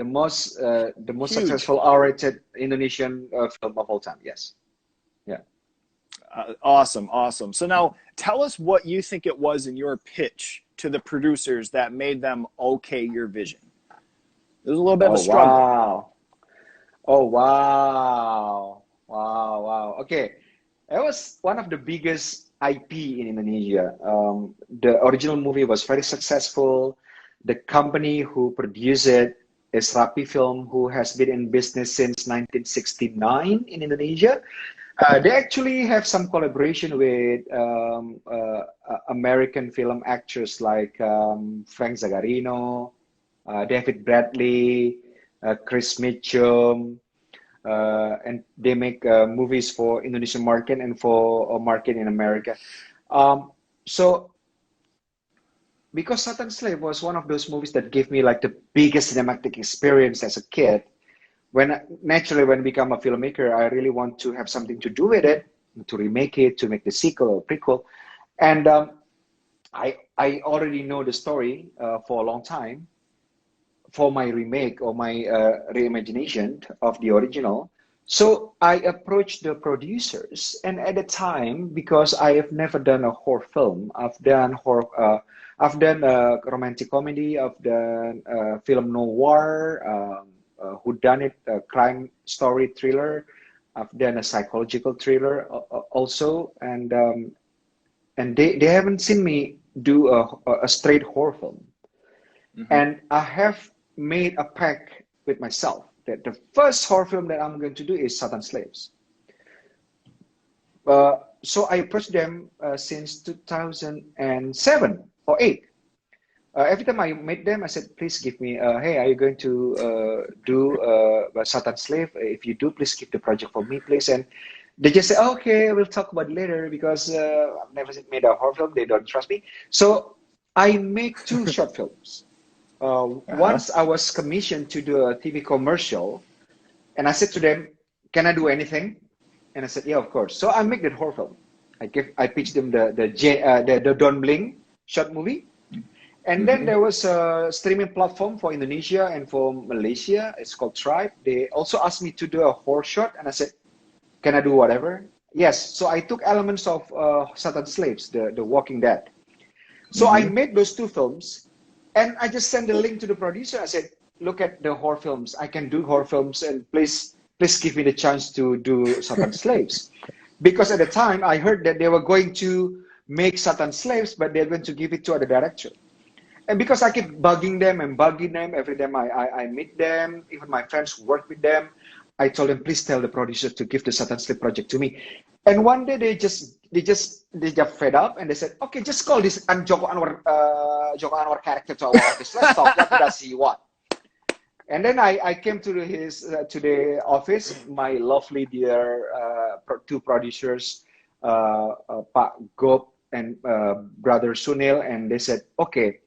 most Huge. successful R-rated Indonesian film of all time. Yes. Yeah. Awesome, awesome. So now tell us what you think it was in your pitch to the producers that made them okay your vision. There was a little bit of a Oh struggle. wow. Oh wow. Wow, wow. Okay. It was one of the biggest IP in Indonesia. The original movie was very successful. The company who produced it is Rapi Film, who has been in business since 1969 in Indonesia. They actually have some collaboration with American film actors like Frank Zagarino, David Bradley, Chris Mitchum, and they make movies for Indonesian market and for a market in America. So because Satan Slave was one of those movies that gave me like the biggest cinematic experience as a kid, naturally when I become a filmmaker, I really want to have something to do with it, to remake it, to make the sequel or prequel, and I already know the story for a long time for my remake or my reimagination of the original. So I approached the producers, and at the time, because I have never done a horror film, I've done a romantic comedy, I've done film noir, whodunit, crime story thriller. I've done a psychological thriller also, and they haven't seen me do a straight horror film. Mm-hmm. And I have made a pact with myself that the first horror film that I'm going to do is Satan Slaves. So I approached them since 2007 or 8. Every time I met them, I said, please give me, hey, are you going to do Satan Slave? If you do, please keep the project for me, please. And they just say, okay, we'll talk about it later because I've never made a horror film. They don't trust me. So I make 2 short films. Uh-huh. Once I was commissioned to do a TV commercial, and I said to them, "Can I do anything?" And I said, "Yeah, of course." So I make that horror film. I pitched them the Don Bling short movie, and then Mm-hmm. there was a streaming platform for Indonesia and for Malaysia. It's called Tribe. They also asked me to do a horror short, and I said, "Can I do whatever?" Yes. So I took elements of Satan Slaves, the Walking Dead. So I Mm-hmm. made those 2 films, and I just sent the link to the producer. I said, "Look at the horror films. I can do horror films, and please give me the chance to do Satan Slaves." Because at the time, I heard that they were going to make Satan Slaves, but they're going to give it to other director. And because I keep bugging them every time I meet them, even my friends who work with them, I told them, please tell the producer to give the Satan Slave project to me. And one day they just fed up and they said, okay, just call this Joko Anwar character to our office. Let's talk. What does he want? And then I came to the office, my lovely dear 2 producers, Pak Gop and brother Sunil, and they said, okay,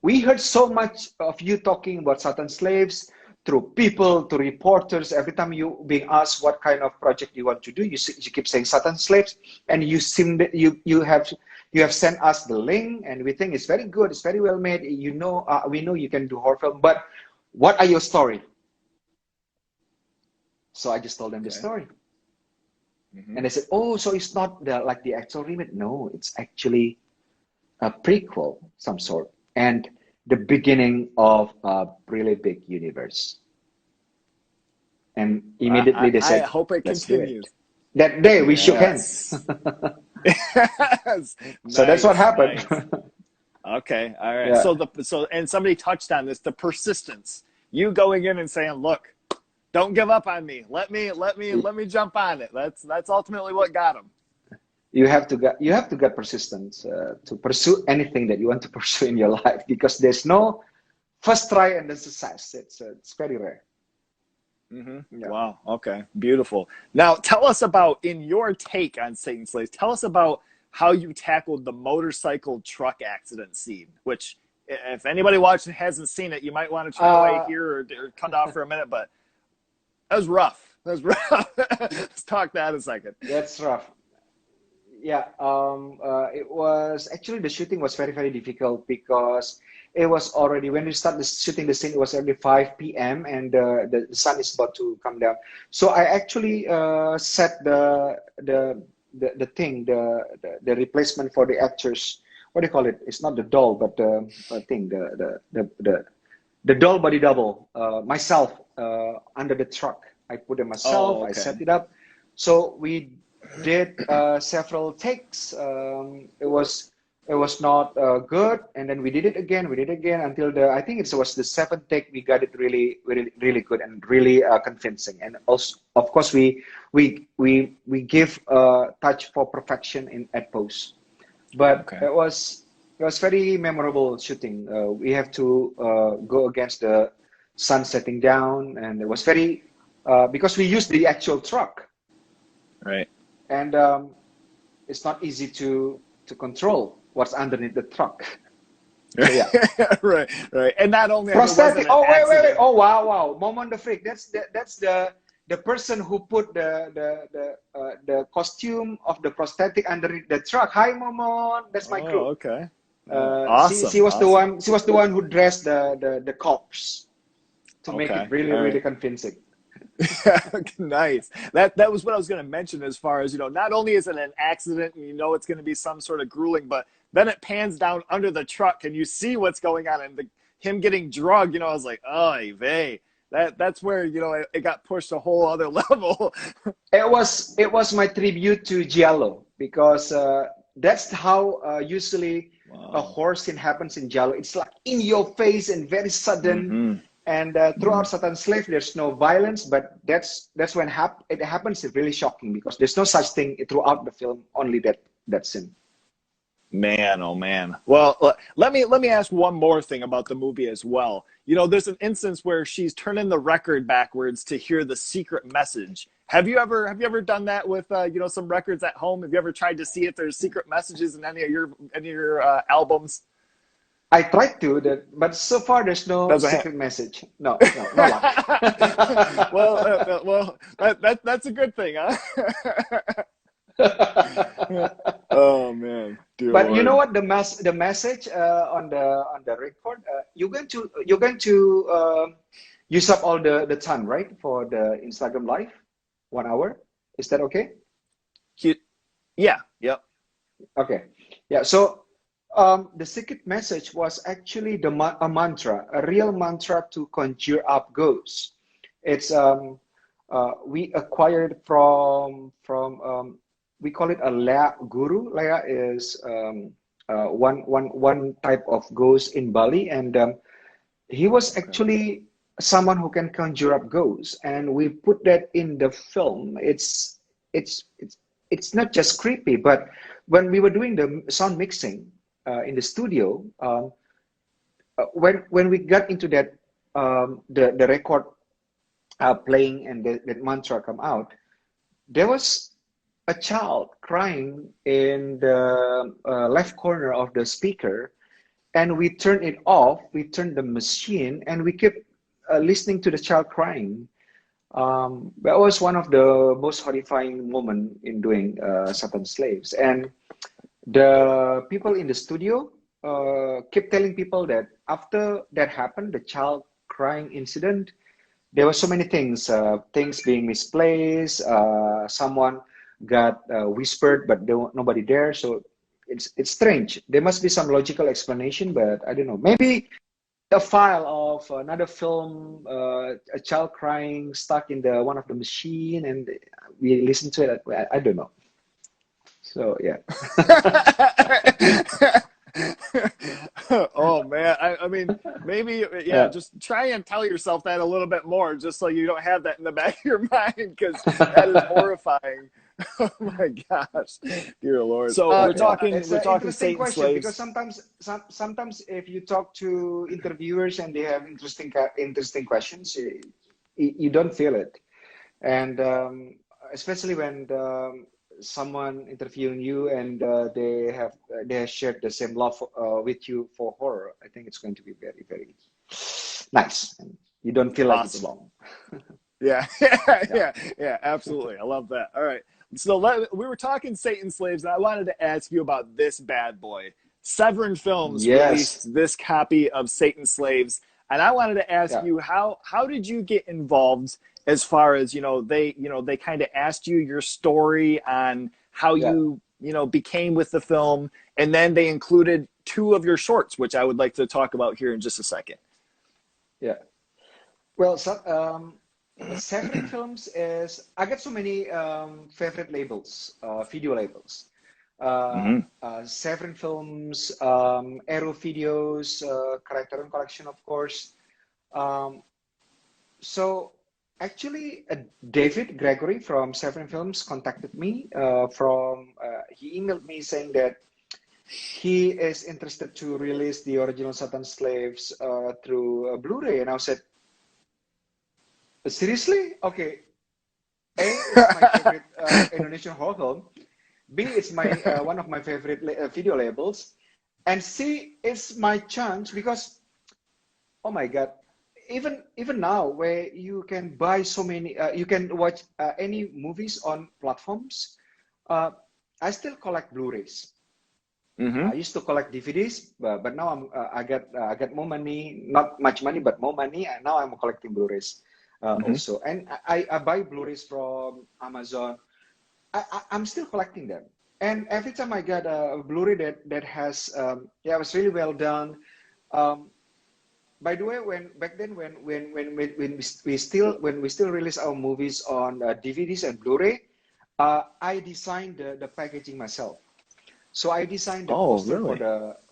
we heard so much of you talking about Satan Slaves through people, to reporters. Every time you being asked what kind of project you want to do, you keep saying Satan Slaves, and you seem that you have sent us the link, and we think it's very good, it's very well made. We know you can do horror film, but what are your story? So I just told them the Okay. story. And they said, oh, so it's not like the actual remake. No, it's actually a prequel, some sort, and the beginning of a really big universe. And immediately they I said, hope it let's do it. continues. That day we shook hands. Yes. Yes. So that's what Nice, happened. nice. Okay, all right. Yeah. So and somebody touched on this, the persistence. You going in and saying, "Look, don't give up on me. Let me jump on it." That's ultimately what got him. You have to get persistence to pursue anything that you want to pursue in your life, because there's no first try and then success. It's very rare. Yeah. Wow. Okay. Beautiful. Now, tell us about, in your take on Satan Slaves, tell us about how you tackled the motorcycle truck accident scene, which, if anybody watching hasn't seen it, you might want to turn away here or cut off for a minute, but that was rough. That was rough. Let's talk that a second. That's rough. Yeah, it was actually, the shooting was very, very difficult, because it was already, when we started shooting the scene, it was already 5 p.m. and the sun is about to come down. So I actually set the replacement for the actors. What do you call it? It's not the doll, but the thing, the doll body double. Myself under the truck. I put it myself. Oh, okay. I set it up. So we did several takes. It was not good, and then we did it again until I think it was the 7th take. We got it really, really, really good and really convincing. And also, of course, we give a touch for perfection at post. But Okay. it was very memorable shooting. We have to go against the sun setting down, and it was very because we used the actual truck. Right. And it's not easy to control what's underneath the truck. So, yeah. Right. And not only Prosthetic. Oh, wait. Oh, wow. Momon the freak. That's the person who put the costume of the prosthetic underneath the truck. Hi, Momon. That's my crew. Oh, okay. Awesome. She was awesome. the one who dressed the corpse to make Okay. it really, really convincing. Nice. That was what I was going to mention, as far as, not only is it an accident and it's going to be some sort of grueling, but then it pans down under the truck and you see what's going on, and him getting drugged, I was like, oh, vey. That's where, it got pushed a whole other level. It was my tribute to Giallo, because that's how usually a horror scene happens in Giallo. It's like in your face and very sudden. And throughout Satan's Slave, there's no violence, but that's when it happens. It's really shocking, because there's no such thing throughout the film. Only that scene. Man, oh man. Well, let me ask one more thing about the movie as well. There's an instance where she's turning the record backwards to hear the secret message. Have you ever done that with some records at home? Have you ever tried to see if there's secret messages in any of your albums? I tried to, but so far there's no secret message. No luck. Well, that's a good thing, huh? Oh man. Dear But Lord. you know what, the message on the record, you're going to use up all the time, right, for the Instagram live, 1 hour. Is that okay? Yeah. Yep. Okay. Yeah. So the secret message was actually a mantra, a real mantra to conjure up ghosts. It's we acquired from we call it a Lea guru. Lea is one type of ghost in Bali, and he was actually someone who can conjure up ghosts, and we put that in the film. It's not just creepy, but when we were doing the sound mixing in the studio, when we got into that the record playing and that mantra come out, there was a child crying in the left corner of the speaker, and we turned it off. We turned the machine, and we kept listening to the child crying. That was one of the most horrifying moments in doing Satan's Slaves. And the people in the studio kept telling people that after that happened, the child crying incident, there were so many things, things being misplaced, someone got whispered, but nobody there. So it's strange. There must be some logical explanation, but I don't know. Maybe a file of another film, a child crying stuck in the one of the machine, and we listen to it. I don't know. So yeah. Oh man, I mean, maybe yeah, just try and tell yourself that a little bit more, just so you don't have that in the back of your mind, because that is horrifying. Oh my gosh, dear Lord. So we're Yeah, talking, it's we're an talking interesting Satan question because slaves. sometimes if you talk to interviewers and they have interesting questions, you don't feel it, and especially when someone interviewing you and they have shared the same love with you for horror. I think it's going to be very very nice, and you don't feel like it's Awesome. long. Yeah, Yeah. yeah, absolutely. I love that. All right. So we were talking Satan slaves, and I wanted to ask you about this bad boy. Severin Films Yes. released this copy of Satan Slaves, and I wanted to ask Yeah. you how did you get involved as far as they kind of asked you your story on how Yeah. you became with the film, and then they included two of your shorts, which I would like to talk about here in just a second. Yeah. Well, so, Severin Films is, I got so many favorite labels, video labels. Mm-hmm. Severin Films, Aero Videos, Criterion Collection, of course. Um, so actually, David Gregory from Severin Films contacted me he emailed me saying that he is interested to release the original Satan Slaves through Blu-ray. And I said, seriously? Okay. A, it's my favorite Indonesian horror film. B, it's my one of my favorite video labels. And C, it's my chance because, oh my God, even now where you can buy so many, you can watch any movies on platforms. I still collect Blu-rays. Mm-hmm. I used to collect DVDs, but now I got more money, not much money, but more money, and now I'm collecting Blu-rays Mm-hmm. also. And I buy Blu-rays from Amazon. I'm still collecting them. And every time I get a Blu-ray that has yeah, it was really well done. Um, by the way, when back then when we still release our movies on DVDs and Blu-ray, I designed the packaging myself. So I designed the Oh, poster really?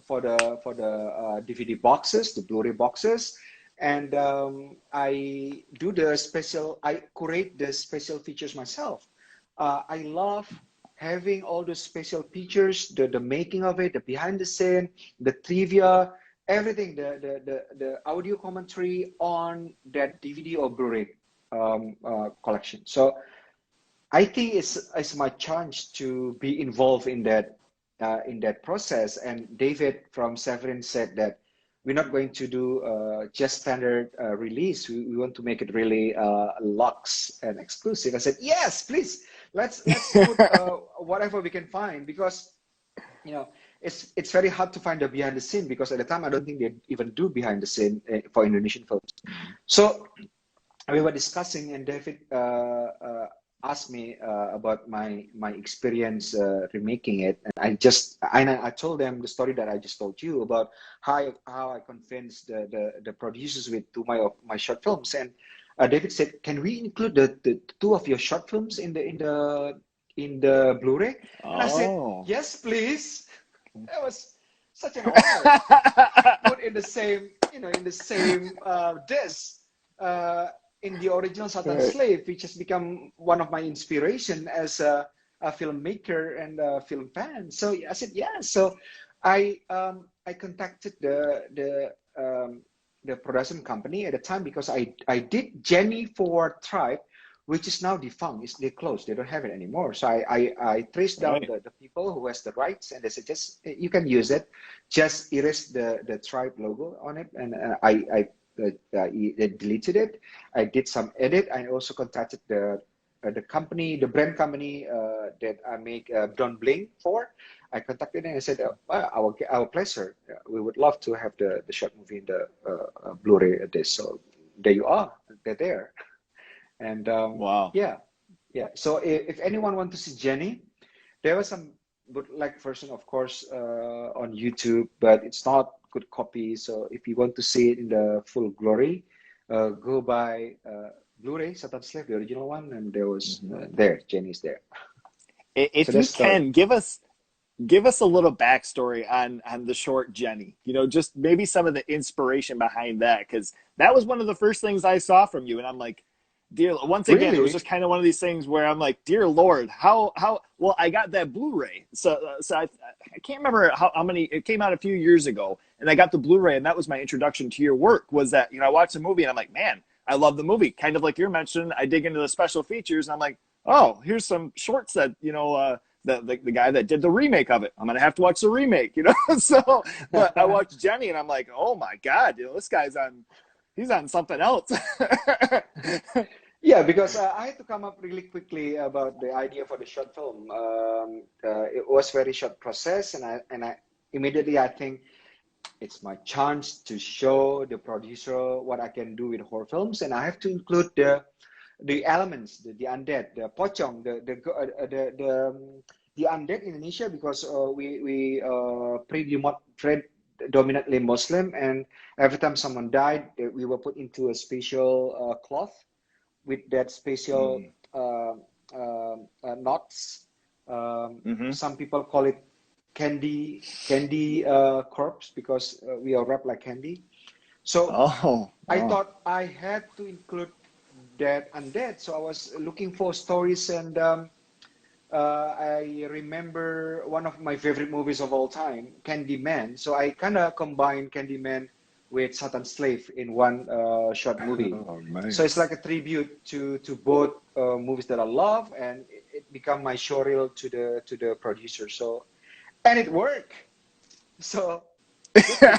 for the DVD boxes, the Blu-ray boxes, and I curate the special features myself. I love having all the special features, the making of it, the behind the scene, the trivia, everything, the audio commentary on that DVD or Blu-ray collection. So I think it's my chance to be involved in that process. And David from Severin said that we're not going to do just standard release. We want to make it really luxe and exclusive. I said yes, please. Let's put whatever we can find because you know it's very hard to find the behind the scene because at the time I don't think they even do behind the scene for Indonesian films. So we were discussing, and David asked me about my experience remaking it, and I told them the story that I just told you about how I convinced the producers with two my short films, and David said, "Can we include the two of your short films in the Blu-ray?" And I said, Oh. "Yes, please." That was such an honor to be put in the same in the same disc. In the original Satan Right. Slave, which has become one of my inspiration as a filmmaker and a film fan. So I said yes. So I contacted the production company at the time because I did Jenny for Tribe, which is now defunct. They closed. They don't have it anymore. So I traced down Right. the people who has the rights, and they said just you can use it. Just erase the Tribe logo on it, and I deleted it. I did some edit. I also contacted the company, the brand company that I make Don Bling for. I contacted them and I said, our pleasure. We would love to have the short movie in the Blu-ray disc. So there you are. They're there. And Wow. yeah. Yeah. So if anyone want to see Jenny, there was some bootleg version, of course, on YouTube, but it's not good copy. So if you want to see it in the full glory, go buy Blu-ray, Satan Slave, the original one, and there was there, Jenny's there. So If you that's story. can, give us a little backstory on the short Jenny. Just maybe some of the inspiration behind that, because that was one of the first things I saw from you, and I'm like, once again, it was Really? just kind of one of these things where I'm like, dear Lord, how well I got that Blu-ray. So I can't remember how many, it came out a few years ago, and I got the Blu-ray, and that was my introduction to your work. Was that I watched the movie, and I'm like, man, I love the movie. Kind of like you're mentioning, I dig into the special features, and I'm like, oh, here's some shorts that the guy that did the remake of it. I'm gonna have to watch the remake, So, but I watched Jenny, and I'm like, oh my God, this guy's he's on something else. Yeah, because I had to come up really quickly about the idea for the short film. It was very short process, and I immediately I think it's my chance to show the producer what I can do with horror films, and I have to include the elements, the undead, the pocong, the undead in Indonesia, because we predominantly Muslim, and every time someone died, we were put into a special cloth with that special Mm. knots. Mm-hmm. Some people call it candy corpse, because we are wrapped like candy. So Oh, I oh. thought I had to include that undead. So I was looking for stories, and I remember one of my favorite movies of all time, Candyman. So I kind of combined Candyman with Satan Slave in one short movie. Oh, So it's nice. like a tribute to both movies that I love, and it became my showreel to the producer. So, and it worked. So good thing.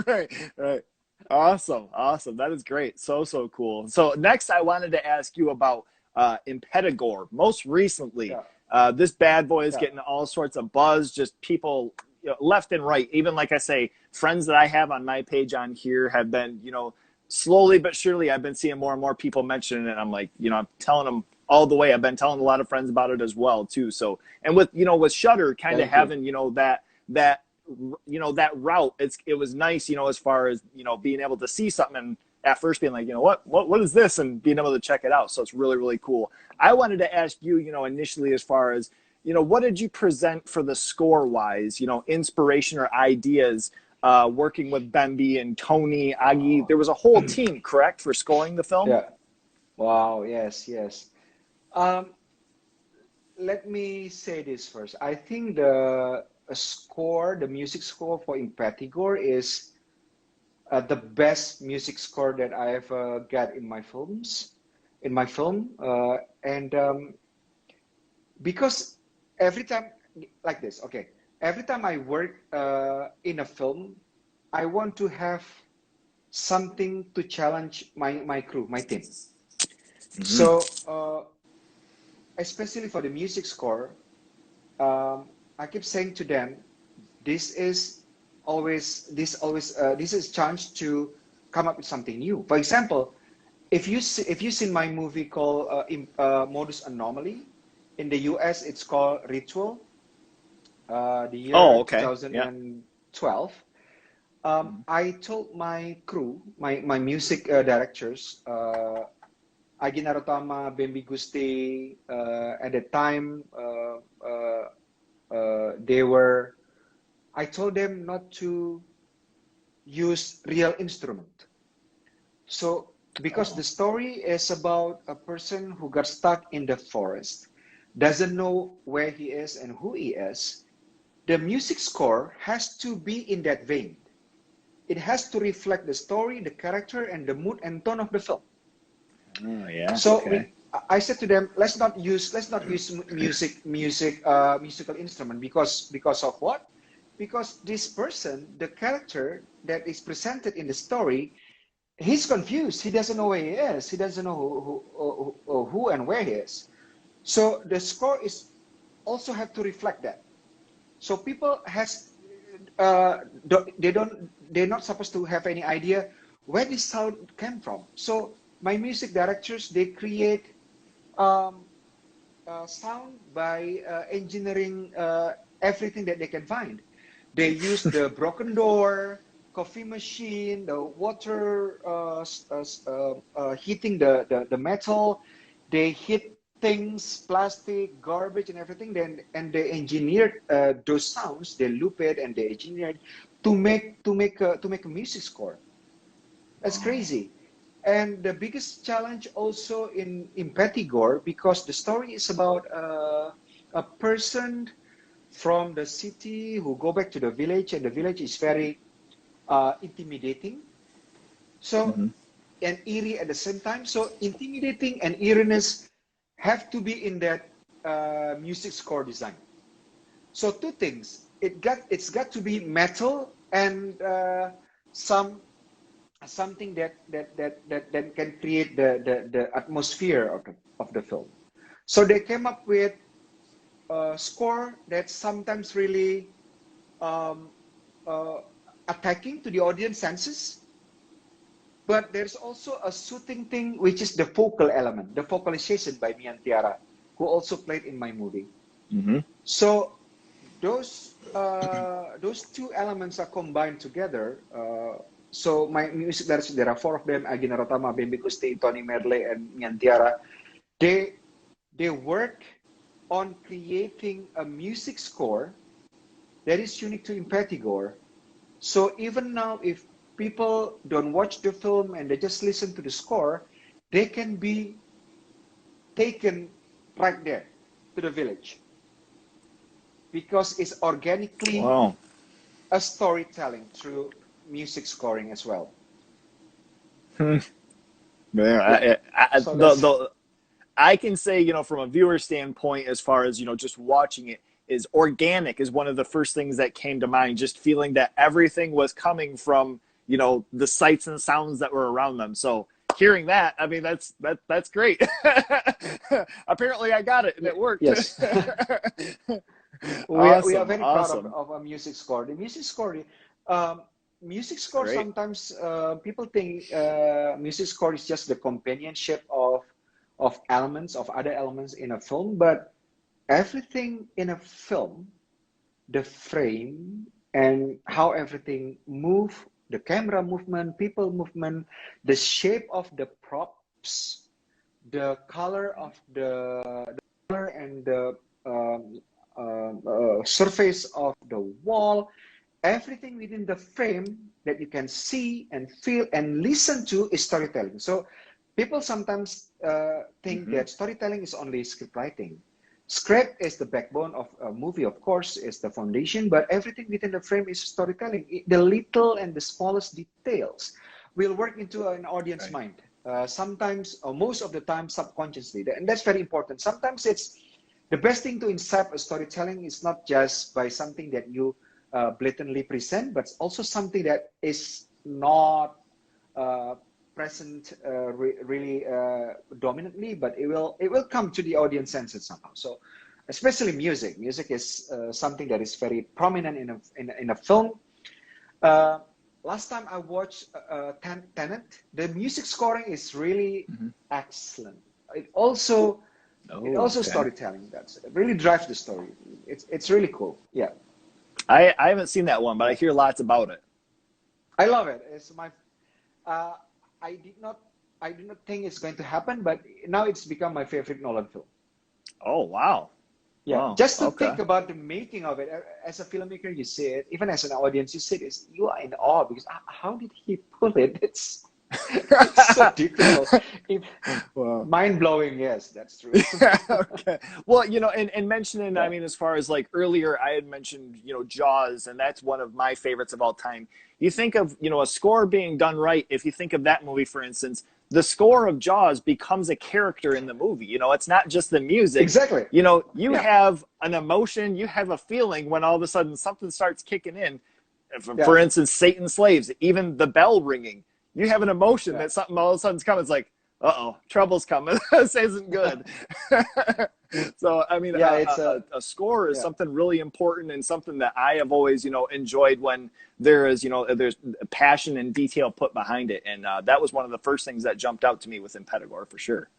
Right, right. Awesome, awesome. That is great. So cool. So next, I wanted to ask you about Impetigore. Most recently, Yeah, this bad boy is yeah, getting all sorts of buzz. Just people, left and right. Even like I say, friends that I have on my page on here have been, slowly but surely, I've been seeing more and more people mentioning it. I'm like, I'm telling them all the way. I've been telling a lot of friends about it as well too. So, and with Shutter kind of thank you. having, that route, it was nice, as far as being able to see something and at first being like, what is this, and being able to check it out. So it's really, really cool. I wanted to ask you, initially, as far as what did you present for the score wise, inspiration or ideas, working with Bemby and Tony Agi. There was a whole team, correct, for scoring the film. Yeah. Wow. Yes. Yes. Um, Let me say this first. I think the music score for Impetigore is the best music score that I ever got in my in my film. And because every time, like this, okay, every time I work in a film, I want to have something to challenge my crew, my team. Mm-hmm. So, especially for the music score, I keep saying to them, this is this is chance to come up with something new. For example, if you seen my movie called Modus Anomaly, in the US it's called Ritual, the Oh, year okay. Yeah. 2012. I told my crew, my music directors, Agi Narotama, Bembi Gusti, at the time, they were, I told them not to use real instrument. So, because Oh. the story is about a person who got stuck in the forest, doesn't know where he is and who he is, the music score has to be in that vein. It has to reflect the story, the character, and the mood and tone of the film. Oh, yeah. So Okay. I said to them, let's not use musical instrument, because of what? Because this person, the character that is presented in the story, he's confused. He doesn't know where he is. He doesn't know who and where he is. So the score is also have to reflect that. So people has they're not supposed to have any idea where this sound came from. So my music directors, they create um, sound by engineering everything that they can find. They use the broken door, coffee machine, the water heating the metal. They hit things, plastic, garbage, and everything. Then and they engineered those sounds. They loop it and they engineered to make a music score. That's crazy. And the biggest challenge also in Impetigore, because the story is about a person from the city who go back to the village, and the village is very intimidating. So, Hmm. and eerie at the same time. So, intimidating and eeriness have to be in that music score design. So, two things. It's got to be metal and some something that can create the atmosphere of the film. So they came up with a score that's sometimes really um, uh, attacking to the audience senses, but there's also a soothing thing, which is the vocal element, the vocalization by Miantiara, who also played in my movie. Hmm. So those two elements are combined together. So my music directors, there are four of them: Agina Rotama, Bambi Gusti, Tony Merle, and Miantiara. They they work on creating a music score that is unique to Impetigore. So even now, if people don't watch the film and they just listen to the score, they can be taken right there to the village because it's organically Wow. a storytelling through music scoring as well. Hmm. Man, Yeah. So that's I can say, from a viewer standpoint, as far as, just watching it, is organic is one of the first things that came to mind. Just feeling that everything was coming from, the sights and sounds that were around them. So hearing that, I mean, that's great. Apparently I got it and yeah, it worked. yes. We are Awesome. very proud Awesome. of a music score. The um, music score Great. sometimes people think music score is just the companionship of elements of other elements in a film, but everything in a film, the frame and how everything move, the camera movement, people movement, the shape of the props, the color of the color and the surface of the wall, everything within the frame that you can see and feel and listen to is storytelling. So people sometimes think Hmm. that storytelling is only script writing. Script is the backbone of a movie, of course, is the foundation, but everything within the frame is storytelling. The little and the smallest details will work into an audience Right. mind. Sometimes, or most of the time, subconsciously, and that's very important. Sometimes it's the best thing to incept a storytelling is not just by something that you blatantly present, but also something that is not uh, present really dominantly, but it will come to the audience senses somehow. So, especially music. Music is something that is very prominent in a film. Uh, Last time I watched Tenet, the music scoring is really Hmm. excellent. It also it Oh, also okay. storytelling. It really drives the story. It's really cool. Yeah, I haven't seen that one, but I yeah. hear lots about it. I love it. It's my uh, I did not I did not think it's going to happen, but now it's become my favorite Nolan film. Oh, wow. Yeah, Wow. just to Okay. think about the making of it as a filmmaker, you see it. Even as an audience, you see this. You are in awe because how did he pull it? It's so difficult. It, Well, mind blowing. Yes, that's true. okay. Well, and mentioning, I Yeah, mean, as far as like earlier, I had mentioned, Jaws, and that's one of my favorites of all time. You think of, a score being done right. If you think of that movie, for instance, the score of Jaws becomes a character in the movie. It's not just the music. exactly. You Yeah, have an emotion, you have a feeling when all of a sudden something starts kicking in. yeah, For instance, Satan's slaves, even the bell ringing, you have an emotion yeah. that something all of a sudden's coming. It's like, uh-oh, trouble's coming. This isn't good. So, I mean, Yeah, it's a score is yeah. something really important and something that I have always, enjoyed when there's passion and detail put behind it. And that was one of the first things that jumped out to me with Impetigore for sure.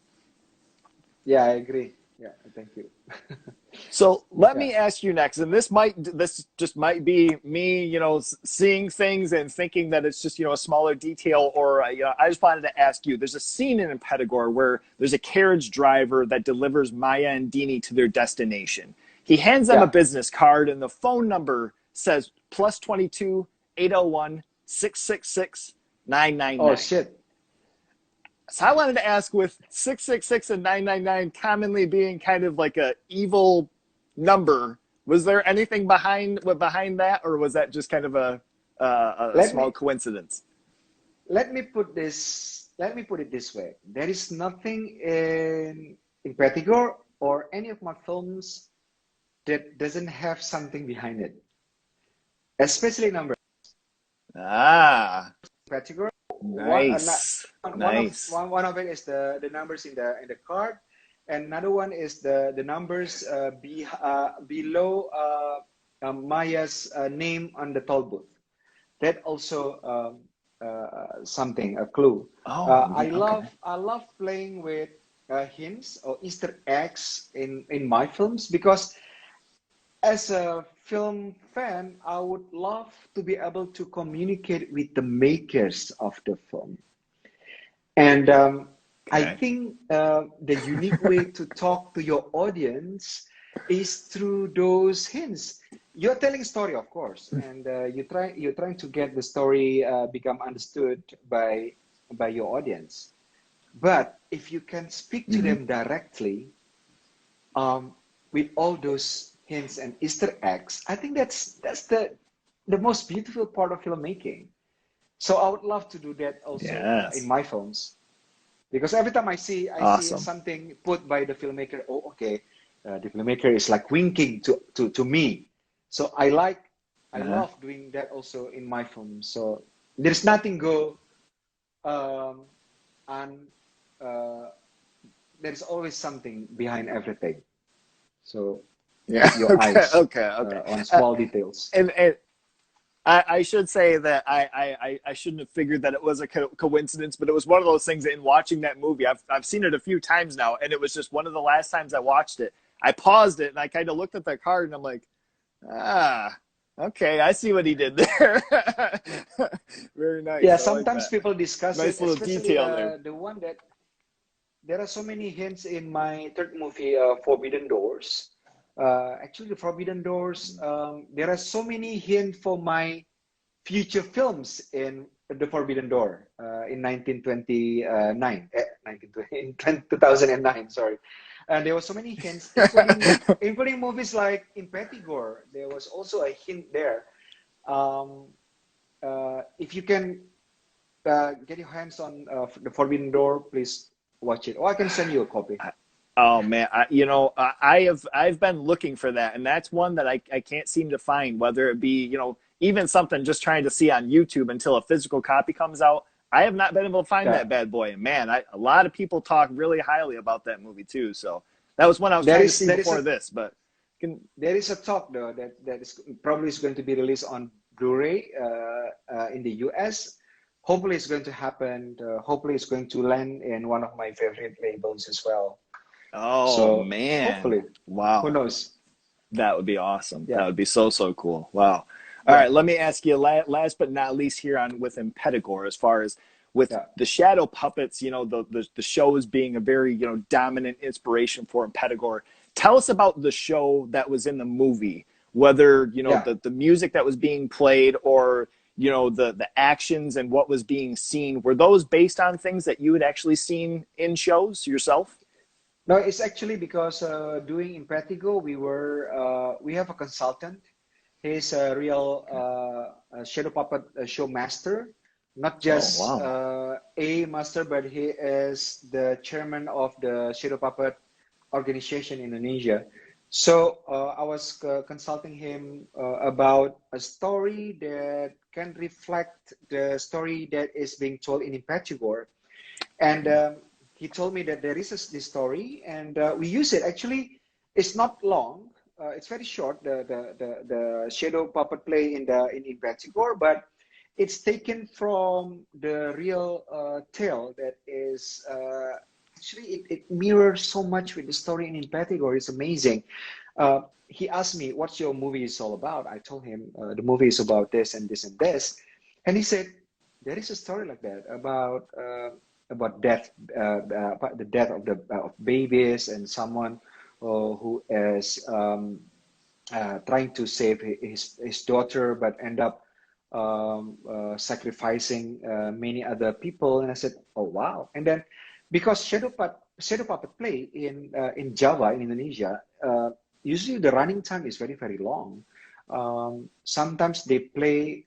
Yeah, I agree. Yeah, thank you. So let Yeah, me ask you next, and this just might be me, seeing things and thinking that it's just a smaller detail, or I just wanted to ask you. There's a scene in Impetigore where there's a carriage driver that delivers Maya and Dini to their destination. He hands them a yeah. business card, and the phone number says +22 801 666 Oh 999. shit. So I wanted to ask, with 666 and 999 commonly being kind of like a evil number, was there anything behind that, or was that just kind of a Let small me coincidence? let me put it this way. There is nothing in Impetigore or any of my films that doesn't have something behind it, especially numbers. Ah, Impetigore, nice, nice. one of it is the numbers in the card, and another one is the numbers below Maya's name on the toll booth. That also something, a clue. Oh, yeah, okay. I love playing with hints or Easter eggs in my films, because as a film fan, I would love to be able to communicate with the makers of the film. And I Okay. think the unique way to talk to your audience is through those hints. You're telling a story, of course, and you're trying to get the story become understood by your audience. But if you can speak to Mm-hmm. them directly, with all those hints and Easter eggs, I think that's the most beautiful part of filmmaking. So I would love to do that also in Yes. my films, because every time I see Awesome. something put by the filmmaker. Oh, okay, the filmmaker is like winking to me. So I Uh-huh. love doing that also in my films. So there's nothing go um, and there's always something behind everything. So Yeah. keep your Okay. eyes Okay. Okay. on Uh, small details. and I should say that I shouldn't have figured that it was a coincidence, but it was one of those things that in watching that movie, I've seen it a few times now, and it was just one of the last times I watched it. I paused it and I kind of looked at the card and I'm like, ah, okay, I see what he did there. Very Yeah, nice. I like sometimes that. people discuss it, Nice little especially detail there. the one that there are so many hints in my third movie, Forbidden Doors. Actually, the Forbidden Doors, there are so many hints for my future films in The Forbidden Door in 1929, 1920, in 2009, sorry. And there were so many hints, including movies like Impetigore. There was also a hint there. Um, if you can get your hands on The Forbidden Door, please watch it. Or I can send you a copy. Oh man, I've been looking for that, and that's one that I can't seem to find. Whether it be even something just trying to see on YouTube until a physical copy comes out, I have not been able to find Yeah. that bad boy. And man, a lot of people talk really highly about that movie too. So that was one I was There trying to is see there is before a this, but can there is a talk though that is probably is going to be released on Blu-ray in the US. Hopefully, it's going to happen. Hopefully, it's going to land in one of my favorite labels as well. oh So man, hopefully, who wow. knows? That would be awesome. That Yeah, would be so, so cool. Wow. All yeah, right, let me ask you last but not least here on with Impetigore, as far as with yeah, the shadow puppets, the shows being a very, dominant inspiration for Impetigore. Tell us about the show that was in the movie, whether, yeah. the music that was being played, or, the actions and what was being seen. Were those based on things that you had actually seen in shows yourself? No, it's actually because doing Impetigore, we have a consultant. He's a real shadow puppet show master, not Oh, just wow. a master, but he is the chairman of the shadow puppet organization in Indonesia. So I was consulting him about a story that can reflect the story that is being told in Impetigore. And he told me that there is this story, and we use it. Actually, it's not long. It's very short. The shadow puppet play in Impetigore, but it's taken from the real tale that is actually it mirrors so much with the story in Impetigore. It's amazing. He asked me, "What's your movie is all about?" I told him the movie is about this and this and this, and he said, "There is a story like that about death, about the death of the of babies and someone who is trying to save his daughter, but end up sacrificing many other people." And I said, "Oh wow!" And then because shadow puppet play in Java in Indonesia, usually the running time is very long. Sometimes they play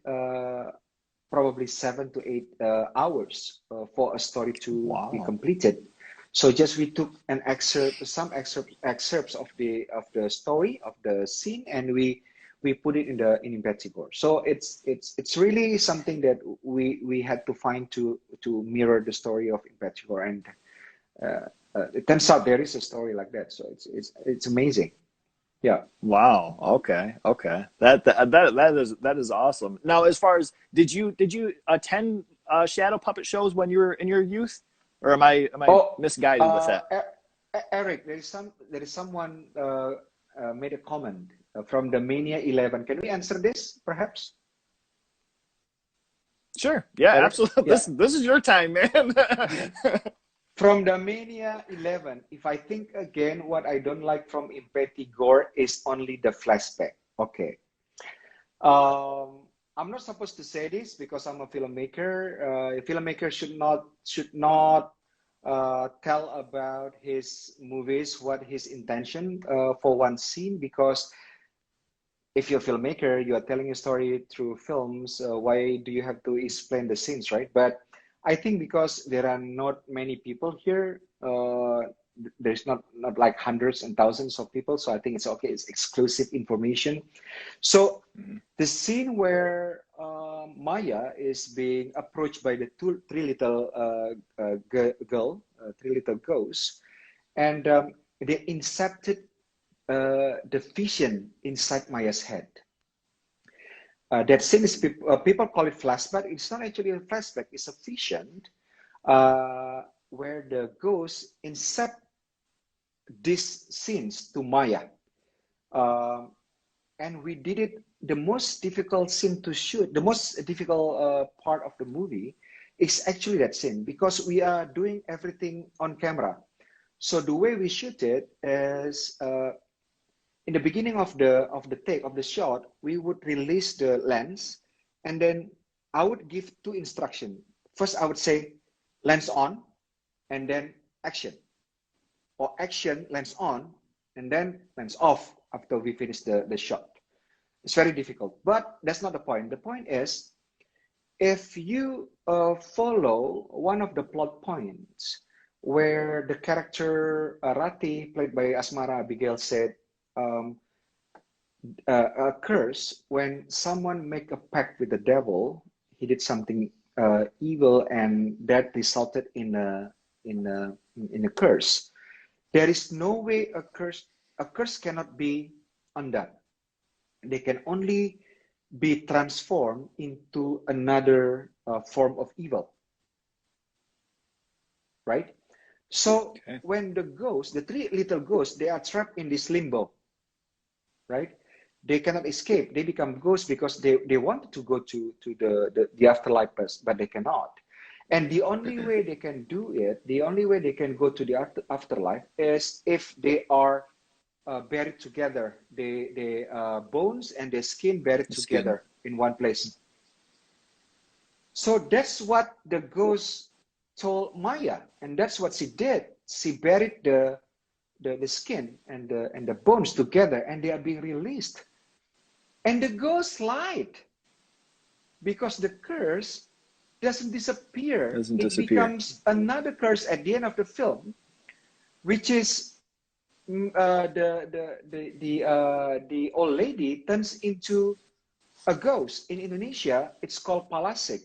probably 7 to 8 hours for a story to be Wow. completed. So just we took some excerpts of the story of the scene, and we put it in Impetigore. So it's really something that we had to find to mirror the story of Impetigore, and it turns out there is a story like that. So it's amazing. Yeah. Wow. Okay. Okay. That is awesome. Now, as far as did you attend shadow puppet shows when you were in your youth, or am I Oh, misguided with that? Eric, there is someone made a comment from the Mania 11. Can we answer this, perhaps, Sure. Yeah. Eric? Absolutely. Yeah. This is your time, man. From the Mania 11, if I think again, what I don't like from Impetigore is only the flashback. Okay. I'm not supposed to say this because I'm a filmmaker. A filmmaker should not tell about his movies what his intention for one scene, because if you're a filmmaker, you are telling a story through films. Why do you have to explain the scenes, right? But I think because there are not many people here, there's not like hundreds and thousands of people. So I think it's okay. It's exclusive information. So the scene where Maya is being approached by the three little three little ghosts, and they incepted the vision inside Maya's head. That scene is people call it flashback. It's not actually a flashback. It's a vision where the ghosts incept these scenes to Maya. And we did it. The most difficult scene to shoot, the most difficult part of the movie is actually that scene, because we are doing everything on camera. So the way we shoot it is in the beginning of the shot, we would release the lens, and then I would give two instructions. First, I would say lens on, and then action, or action, lens on, and then lens off after we finish the shot. It's very difficult, but that's not the point. The point is, if you follow one of the plot points where the character Rati, played by Asmara Abigail, said, a curse when someone make a pact with the devil, he did something evil, and that resulted in a curse. There is no way a curse cannot be undone. They can only be transformed into another form of evil, right? So Okay. when the ghosts, the three little ghosts, they are trapped in this limbo, right? They cannot escape. They become ghosts because they wanted to go to the afterlife, but they cannot. And the only way they can do it, the only way they can go to the afterlife is if they are buried together. The bones and the skin buried Skin. together in one place. So that's what the ghost told Maya, and that's what she did. She buried the skin and the bones together, and they are being released. And the ghost lied, because the curse doesn't disappear. Doesn't It disappear. becomes another curse at the end of the film, which is the old lady turns into a ghost. In Indonesia, it's called palasik,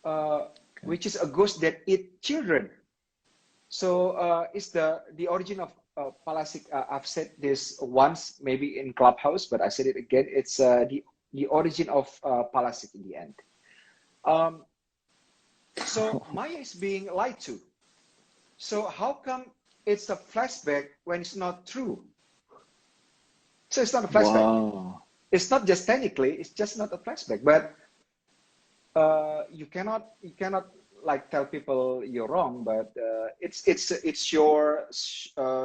Okay. which is a ghost that eat children. So it's the origin of palasik. I've said this once, maybe in Clubhouse, but I said it again. It's the origin of palasik in the end. So Maya is being lied to. So how come it's a flashback when it's not true? So it's not a flashback. Wow. It's not just technically, it's just not a flashback. But you cannot like tell people you're wrong. But it's your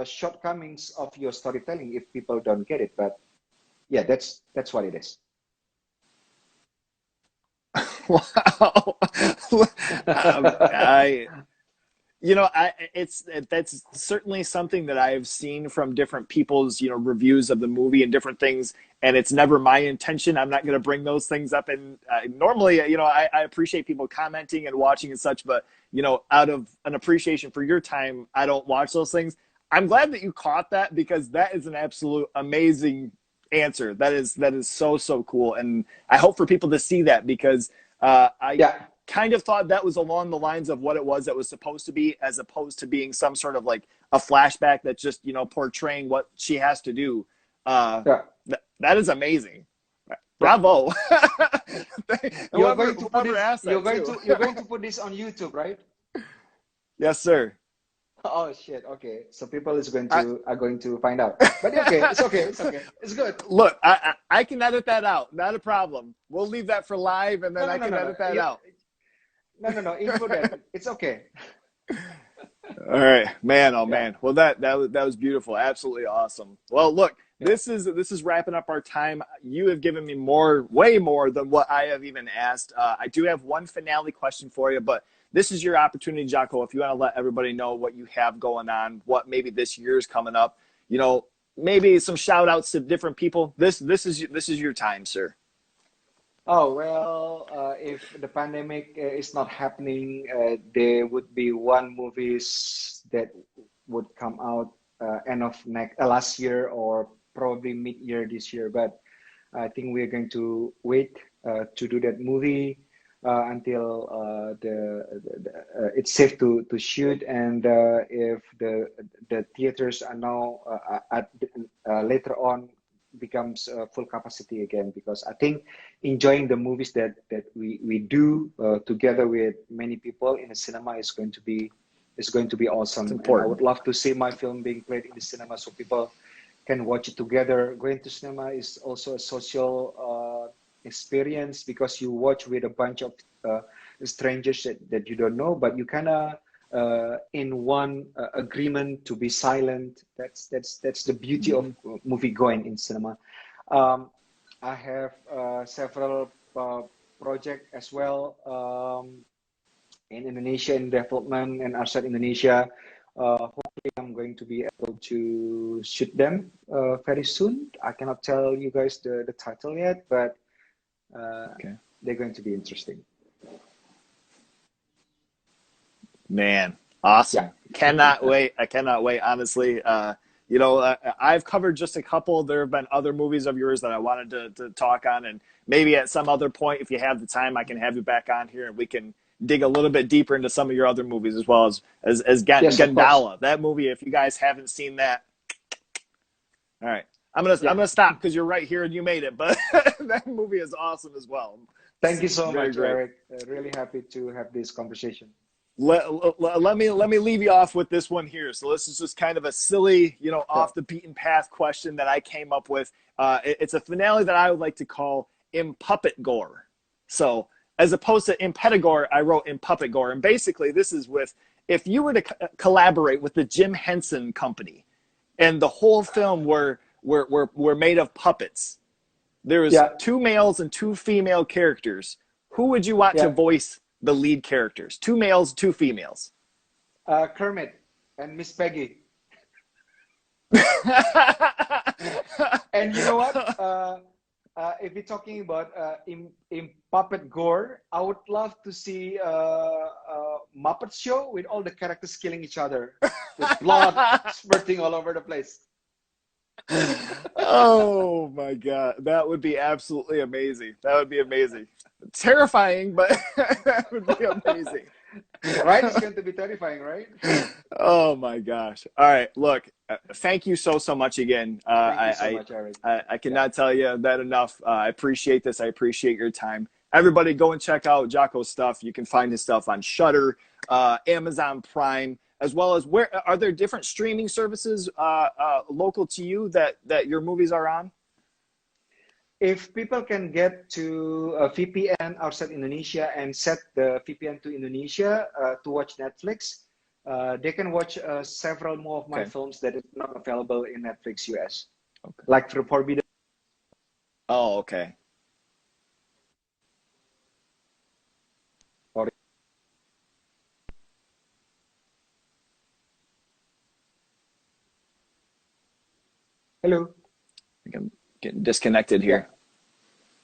shortcomings of your storytelling if people don't get it. But yeah, that's what it is. Wow. I that's certainly something that I've seen from different people's, reviews of the movie and different things. And it's never my intention. I'm not going to bring those things up. And normally, I appreciate people commenting and watching and such, but, out of an appreciation for your time, I don't watch those things. I'm glad that you caught that, because that is an absolute amazing answer. That is so, so cool. And I hope for people to see that, because I Yeah, kind of thought that was along the lines of what it was that was supposed to be, as opposed to being some sort of like a flashback that's just, portraying what she has to do. yeah, That is amazing. yeah. Bravo. You're going to put Whoever this. asked You're that going too. to you're going to put this on YouTube, right? Yes, sir. Oh shit. Okay. So people I, are going to find out. But okay, it's okay. It's okay. It's good. Look, I can edit that out. Not a problem. We'll leave that for live, and No, then no, I no, can no, no. edit that out. No, no, no. Include that. It's okay. All right, man. Oh Yeah. man. Well, that was beautiful. Absolutely awesome. Well, look, Yeah. this is wrapping up our time. You have given me way more than what I have even asked. I do have one finale question for you, but this is your opportunity, Jocko. If you want to let everybody know what you have going on, what maybe this year's coming up, maybe some shout outs to different people. This is your time, sir. Oh, well, if the pandemic is not happening, there would be one movies that would come out end of last year or probably mid-year this year. But I think we're going to wait to do that movie until it's safe to shoot, and if the theaters are now later on becomes full capacity again, because I think enjoying the movies that we do together with many people in the cinema is going to be It's awesome, and I important. would love to see my film being played in the cinema so people can watch it together. Going to cinema is also a social experience, because you watch with a bunch of strangers that you don't know, but you kind of in one agreement to be silent. That's the beauty of Hmm. movie going in cinema. Um, I have several projects as well in Indonesia in development and outside Indonesia. Hopefully, I'm going to be able to shoot them very soon. I cannot tell you guys the title yet, but uh, Okay. they're going to be interesting. Man, Yeah. awesome. Cannot wait. I cannot wait, honestly. I've covered just a couple. There have been other movies of yours that I wanted to talk on, and maybe at some other point, if you have the time, I can have you back on here and we can dig a little bit deeper into some of your other movies, as well as Yes, of course. Gundala. That movie, if you guys haven't seen that, all right. I'm gonna Yeah. I'm gonna stop because you're right here and you made it. But that movie is awesome as well. Thank you so Very much, great. Eric. Really happy to have this conversation. Let me leave you off with this one here. So this is just kind of a silly, Yeah. off the beaten path question that I came up with. It's a finale that I would like to call Impuppet-gore. So as opposed to Impetigore, I wrote Impuppet-gore, and basically this is with, if you were to collaborate with the Jim Henson Company, and the whole film were made of puppets. There's Yeah. two males and two female characters. Who would you want to Yeah. voice the lead characters? Two males, two females. Kermit and Miss Peggy. And you know what? If you're talking about in Puppet Gore, I would love to see Muppet Show with all the characters killing each other with blood spurting all over the place. Oh my God. That would be absolutely amazing. That would be amazing. Terrifying, but that would be amazing. Right? It's going to be terrifying, right? Oh my gosh. All right. Look, thank you so much again. Thank you so much, Eric. I Yeah. cannot tell you that enough. I appreciate this. I appreciate your time. Everybody go and check out Jocko's stuff. You can find his stuff on Shudder, Amazon Prime. as well as where are there different streaming services local to you that your movies are on? If people can get to a VPN outside Indonesia and set the VPN to Indonesia to watch Netflix, they can watch several more of my Okay. films that is not available in Netflix US, Okay. like Forbidden. Oh, okay. Hello. I think I'm getting disconnected Yeah, here.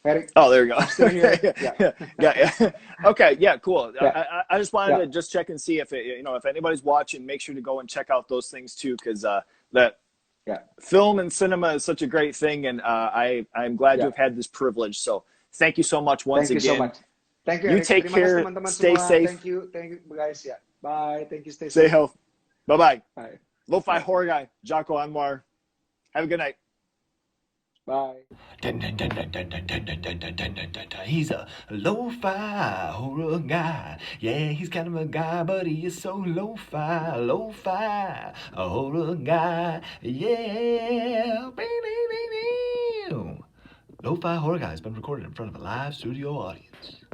Eric, Oh, there we go. I'm still here. Yeah, Yeah. Okay. Yeah. Cool. yeah, I just wanted yeah. to just check and see if if anybody's watching, make sure to go and check out those things too, because that Yeah, film and cinema is such a great thing, and I'm glad to yeah. have had this privilege. So thank you so much once Thank you so again. much. Thank you, You Eric. take Terima kasih care. teman-teman Stay semua. safe. Thank you guys. Yeah, bye. Thank you. Stay Stay safe. healthy. Bye bye. Bye. Lo-fi Bye. horror guy, Joko Anwar. Have a good night. Bye. He's a lo-fi horror guy. Yeah, he's kind of a guy, but he is so lo-fi, lo-fi a horror guy. Yeah. Lo-fi horror guy has been recorded in front of a live studio audience.